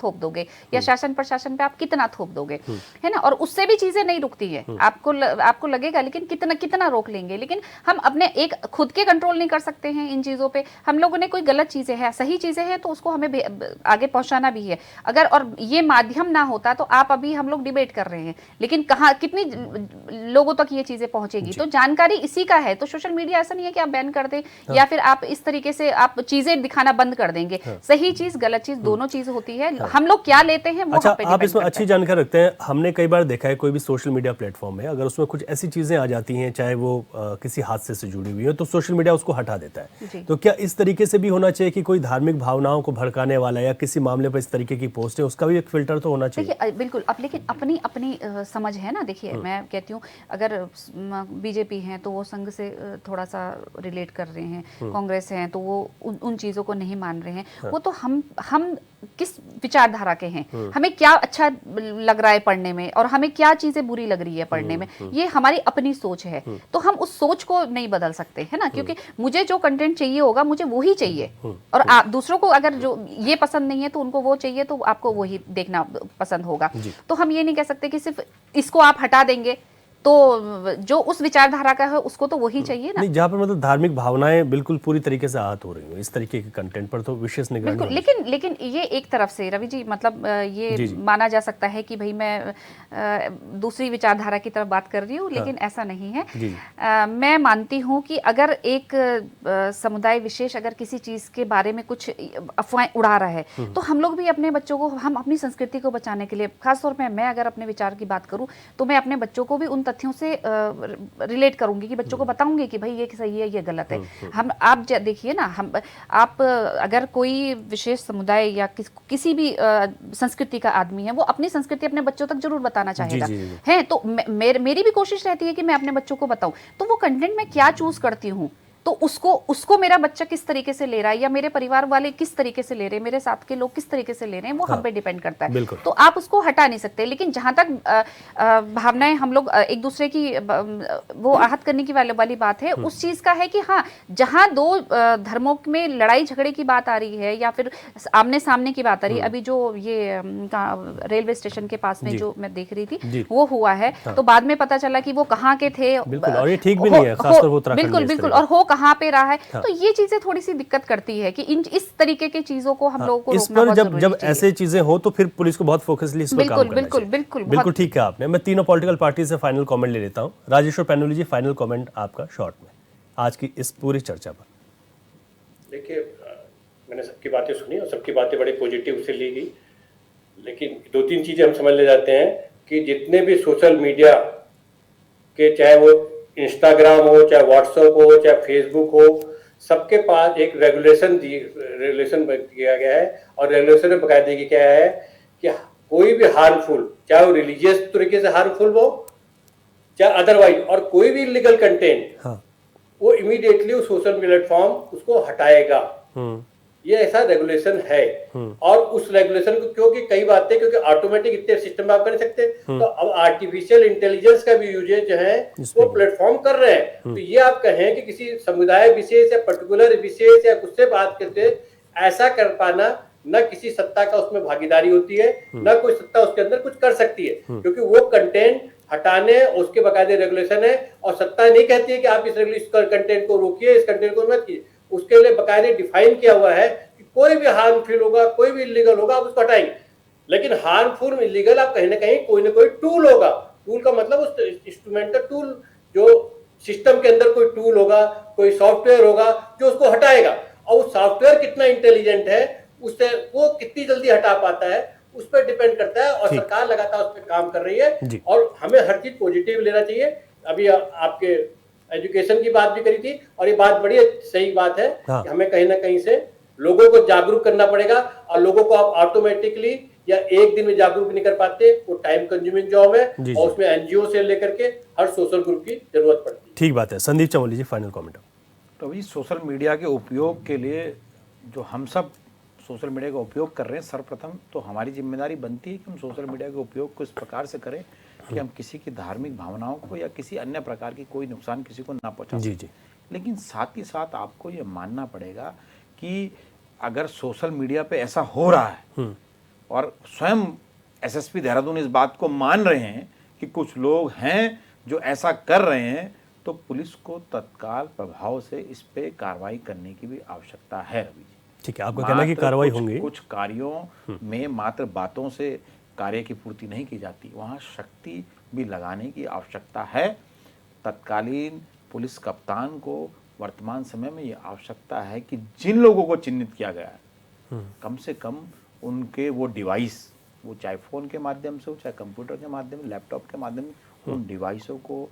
थोप दोगे, या शासन प्रशासन पे आप कितना थोप दोगे, है ना। और उससे भी चीजें नहीं रुकती है, आपको लगेगा, लेकिन कितना रोक लेंगे, लेकिन हम अपने एक खुद के कंट्रोल नहीं कर सकते हैं इन चीजों पे। हम लोगों ने कोई गलत चीजें हैं, सही चीजें हैं, तो उसको हमें आगे पहुंचाना भी है। अगर और ये माध्यम ना होता तो आप अभी हम लोग डिबेट कर रहे हैं, लेकिन कहां कितनी लोगों तक ये चीजें पहुंचेगी। तो जानकारी इसी का है। तो सोशल मीडिया ऐसा नहीं है कि आप बैन कर दें या फिर आप इस तरीके से आप चीजें दिखाना बंद कर देंगे। सही चीज गलत चीज दोनों चीज होती है। हम लोग क्या लेते हैं वो अच्छा, हम पे आप डिपेंड इसमें करता अच्छी है। जानकारी रखते हैं। हमने कई बार देखा है कोई भी सोशल मीडिया प्लेटफॉर्म है, अगर उसमें कुछ ऐसी चीजें आ जाती हैं चाहे वो किसी हादसे से जुड़ी हुई है, तो सोशल मीडिया उसको हटा देता है। तो क्या इस तरीके से भी होना चाहिए कि कोई धार्मिक भावनाओं को भड़काने वाला या किसी मामले पर इस तरीके की पोस्ट है, उसका भी एक फिल्टर तो होना चाहिए? देखिए बिल्कुल, अब लेकिन अपनी अपनी समझ है ना। देखिए मैं कहती हूँ, अगर बीजेपी हैं तो वो संघ से थोड़ा सा रिलेट कर रहे हैं, कांग्रेस हैं तो वो उन चीज़ों को नहीं मान रहे हैं। वो तो हम किस विचारधारा के हैं, हमें क्या अच्छा लग रहा है पढ़ने में और हमें क्या चीज़ें बुरी लग रही है पढ़ने में, ये हमारी अपनी सोच है। तो हम उस सोच को नहीं बदल सकते, है ना, क्योंकि मुझे जो कंटेंट चाहिए होगा मुझे वो ही चाहिए, और आप दूसरों को अगर जो ये पसंद नहीं है तो उनको वो चाहिए, तो आपको वही देखना पसंद होगा। तो हम ये नहीं कह सकते कि सिर्फ इसको आप हटा देंगे तो जो उस विचारधारा का है उसको तो वही चाहिए ना। नहीं, जहाँ पर मतलब धार्मिक भावनाएं बिल्कुल पूरी तरीके से आहत हो रही हैं, इस तरीके के कंटेंट पर तो विशेष निगरानी बिल्कुल। होनी चाहिए। लेकिन ये एक तरफ से रवि जी, मतलब ये माना जा सकता है कि भाई मैं दूसरी विचारधारा की तरफ बात कर रही हूँ, लेकिन ऐसा नहीं है। मैं मानती हूँ कि अगर एक समुदाय विशेष अगर किसी चीज के बारे में कुछ अफवाहें उड़ा रहा है, तो हम लोग भी अपने बच्चों को, हम अपनी संस्कृति को बचाने के लिए, खासतौर पर मैं अगर अपने विचार की बात करूँ तो मैं अपने बच्चों को भी उन तथ्यों से रिलेट करूंगी कि बच्चों को बताऊंगी कि भाई ये सही है, ये गलत है। हम आप देखिए ना, आप अगर कोई विशेष समुदाय या किसी भी संस्कृति का आदमी है, वो अपनी संस्कृति अपने बच्चों तक जरूर बताना चाहेगा, है। तो मेरी भी कोशिश रहती है कि मैं अपने बच्चों को बताऊं। तो वो कंटेंट मैं क्या चूज करती हूँ, तो उसको मेरा बच्चा किस तरीके से ले रहा है, या मेरे परिवार वाले किस तरीके से ले रहे हैं, मेरे साथ के लोग किस तरीके से ले रहे हैं, वो हम पे डिपेंड करता है। तो आप उसको हटा नहीं सकते। लेकिन जहां तक भावनाएं हम लोग एक दूसरे की वो आहत करने की वाली बात है, उस चीज का है कि हाँ, जहां दो धर्मों में लड़ाई झगड़े की बात आ रही है या फिर आमने सामने की बात आ रही है, अभी जो ये रेलवे स्टेशन के पास में जो मैं देख रही थी वो हुआ है, तो बाद में पता चला कि वो कहाँ के थे, और ये ठीक भी नहीं है, खासतौर पर उत्तराखंड में। बिल्कुल, और हो कहाँ पे रहा है। तो ये चीजें थोड़ी सी दिक्कत करती है कि इस तरीके की चीजों को हम लोगों को इस पर जब ऐसे चीजें हो तो फिर पुलिस को बहुत फोकसली इस पर काम करना चाहिए। बिल्कुल ठीक है आपने। मैं तीनों पॉलिटिकल पार्टी से फाइनल कमेंट ले लेता हूं। राजेश्वर पैनुली जी, फाइनल कमेंट आपका शॉर्ट में आज की इस पूरी चर्चा पर। देखिए, मैंने सबकी बातें सुनी और सबकी बातें बड़े पॉजिटिव से ली गई, लेकिन 2-3 चीज़ें हम समझ ले जाते हैं कि जितने भी सोशल मीडिया के, चाहे वो इंस्टाग्राम हो, चाहे व्हाट्सएप हो, चाहे फेसबुक हो, सबके पास एक रेगुलेशन किया गया है और रेगुलेशन में बकायदे की क्या है कि कोई भी हार्मफुल, चाहे वो रिलीजियस तरीके से हार्मफुल हो चाहे अदरवाइज, और कोई भी इलीगल कंटेंट, हाँ। वो इमीडिएटली उस सोशल प्लेटफॉर्म उसको हटाएगा। ये ऐसा रेगुलेशन है। और उस रेगुलेशन को, क्योंकि कई बातें, क्योंकि ऑटोमेटिक इतने सिस्टम में आप कर नहीं सकते, तो अब आर्टिफिशियल इंटेलिजेंस का भी यूजेज जो है वो प्लेटफॉर्म कर रहे हैं। तो ये आप कहें कि किसी समुदाय विशेष या पर्टिकुलर विशेष या उससे बात करते ऐसा कर पाना, न किसी सत्ता का उसमें भागीदारी होती है, न कोई सत्ता उसके अंदर कुछ कर सकती है, क्योंकि वो कंटेंट हटाने उसके बकायदे रेगुलेशन है। और सत्ता नहीं कहती है कि आप इस कंटेंट को रोकिए, इस कंटेंट को मत कीजिए, उसके लिए बकायदे डिफाइन किया हुआ है कि कोई भी हार्मफुल होगा, कोई भी इलीगल होगा, आप उसको हटाएंगे। लेकिन हार्मफुल, इलीगल, आप कहीं ना कहीं कोई ना कोई टूल होगा। टूल का मतलब उस इंस्ट्रूमेंटल टूल, जो सिस्टम के अंदर कोई टूल होगा, कोई सॉफ्टवेयर होगा जो उसको हटाएगा। और वो सॉफ्टवेयर कितना इंटेलिजेंट है, उससे वो कितनी जल्दी हटा पाता है, उस पर डिपेंड करता है। और सरकार लगातार उस पर काम कर रही है और हमें हर चीज पॉजिटिव लेना चाहिए। अभी आपके एजुकेशन की बात भी करी थी, और ये बात बड़ी सही बात है कि हमें कहीं ना कहीं से लोगों को जागरूक करना पड़ेगा। और लोगों को आप ऑटोमेटिकली या एक दिन में जागरूक नहीं कर पाते, वो टाइम कंज्यूमिंग जॉब है और उसमें एनजीओ से लेकर के हर सोशल ग्रुप की जरूरत पड़ती है। ठीक बात है। संदीप चमोली जी, फाइनल कमेंट। तो अभी सोशल मीडिया के उपयोग के लिए जो हम सब सोशल मीडिया का उपयोग कर रहे हैं, सर्वप्रथम तो हमारी जिम्मेदारी बनती है कि हम सोशल मीडिया के उपयोग को इस प्रकार से करें कि हम किसी की धार्मिक भावनाओं को या किसी अन्य प्रकार की कोई नुकसान किसी को ना पहुंचा सकें। लेकिन साथ ही साथ आपको ये मानना पड़ेगा कि अगर सोशल मीडिया पे ऐसा हो रहा है और स्वयं एसएसपी देहरादून इस बात को मान रहे हैं कि कुछ लोग हैं जो ऐसा कर रहे हैं, तो पुलिस को तत्काल प्रभाव से इस पे कार्रवाई करने की भी आवश्यकता है। रवि जी, ठीक है, आपका कहना है कि कार्रवाई होंगी। कुछ कार्यों में मात्र बातों से कार्य की पूर्ति नहीं की जाती, वहाँ शक्ति भी लगाने की आवश्यकता है। तत्कालीन पुलिस कप्तान को वर्तमान समय में ये आवश्यकता है कि जिन लोगों को चिन्हित किया गया है, कम से कम उनके वो डिवाइस, वो चाहे फ़ोन के माध्यम से हो, चाहे कंप्यूटर के माध्यम, लैपटॉप के माध्यम, उन डिवाइसों को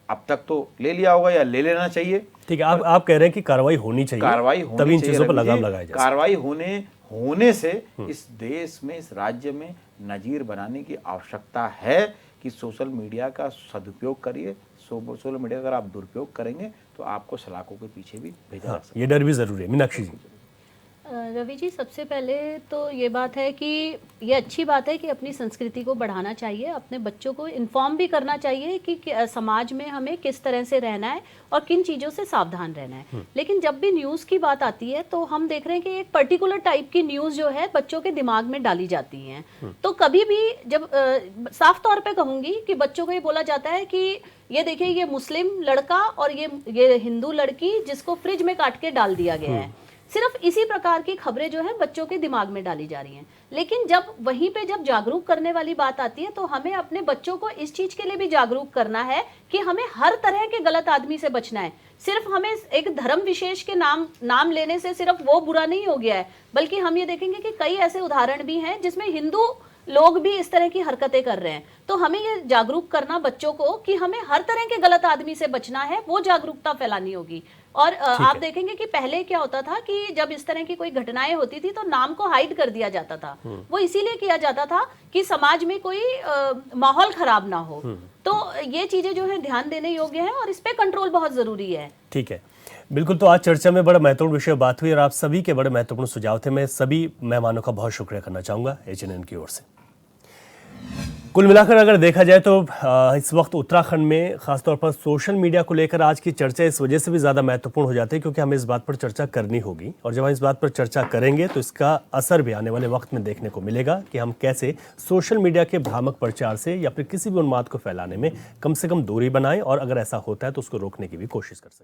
अब तक तो ले लिया होगा या ले लेना चाहिए। ठीक है, आप कह रहे हैं कि कार्रवाई होनी चाहिए, कार्रवाई होनी तभी इन चाहिए, चीजों पर लगाम लगाया जाए। कार्रवाई होने से इस देश में, इस राज्य में नजीर बनाने की आवश्यकता है कि सोशल मीडिया का सदुपयोग करिए। सोशल मीडिया अगर आप दुरुपयोग करेंगे तो आपको सलाखों के पीछे भी भेजा जा सकता है। ये डर भी जरूरी है। मीनाक्षी जी। रवि जी, सबसे पहले तो ये बात है कि ये अच्छी बात है कि अपनी संस्कृति को बढ़ाना चाहिए, अपने बच्चों को इन्फॉर्म भी करना चाहिए कि समाज में हमें किस तरह से रहना है और किन चीज़ों से सावधान रहना है। लेकिन जब भी न्यूज़ की बात आती है तो हम देख रहे हैं कि एक पर्टिकुलर टाइप की न्यूज़ जो है बच्चों के दिमाग में डाली जाती हैं। तो कभी भी जब साफ तौर पे कहूँगी कि बच्चों को ये बोला जाता है कि ये देखिए, ये मुस्लिम लड़का और ये हिंदू लड़की जिसको फ्रिज में काट के डाल दिया गया है, सिर्फ इसी प्रकार की खबरें जो है बच्चों के दिमाग में डाली जा रही हैं। लेकिन जब वहीं पे जब जागरूक करने वाली बात आती है तो हमें अपने बच्चों को इस चीज के लिए भी जागरूक करना है कि हमें हर तरह के गलत आदमी से बचना है। सिर्फ हमें एक धर्म विशेष के नाम लेने से सिर्फ वो बुरा नहीं हो गया है, बल्कि हम ये देखेंगे कि कई ऐसे उदाहरण भी हैं जिसमें हिंदू लोग भी इस तरह की हरकतें कर रहे हैं। तो हमें ये जागरूक करना बच्चों को कि हमें हर तरह के गलत आदमी से बचना है, वो जागरूकता फैलानी होगी। और आप देखेंगे कि पहले क्या होता था कि जब इस तरह की कोई घटनाएं होती थी तो नाम को हाइड कर दिया जाता था। वो इसीलिए किया जाता था कि समाज में कोई माहौल खराब ना हो। तो ये चीजें जो है ध्यान देने योग्य है और इस पे कंट्रोल बहुत जरूरी है। ठीक है, बिल्कुल। तो आज चर्चा में बड़ा महत्वपूर्ण विषय बात हुई और आप सभी के बड़े महत्वपूर्ण सुझाव थे। मैं सभी मेहमानों का बहुत शुक्रिया करना चाहूँगा HNN की ओर से। कुल मिलाकर अगर देखा जाए तो इस वक्त उत्तराखंड में खासतौर पर सोशल मीडिया को लेकर आज की चर्चा इस वजह से भी ज़्यादा महत्वपूर्ण हो जाती है क्योंकि हमें इस बात पर चर्चा करनी होगी और जब हम इस बात पर चर्चा करेंगे तो इसका असर भी आने वाले वक्त में देखने को मिलेगा कि हम कैसे सोशल मीडिया के भ्रामक प्रचार से या फिर किसी भी उन्माद को फैलाने में कम से कम दूरी बनाएं और अगर ऐसा होता है तो उसको रोकने की भी कोशिश कर सकें।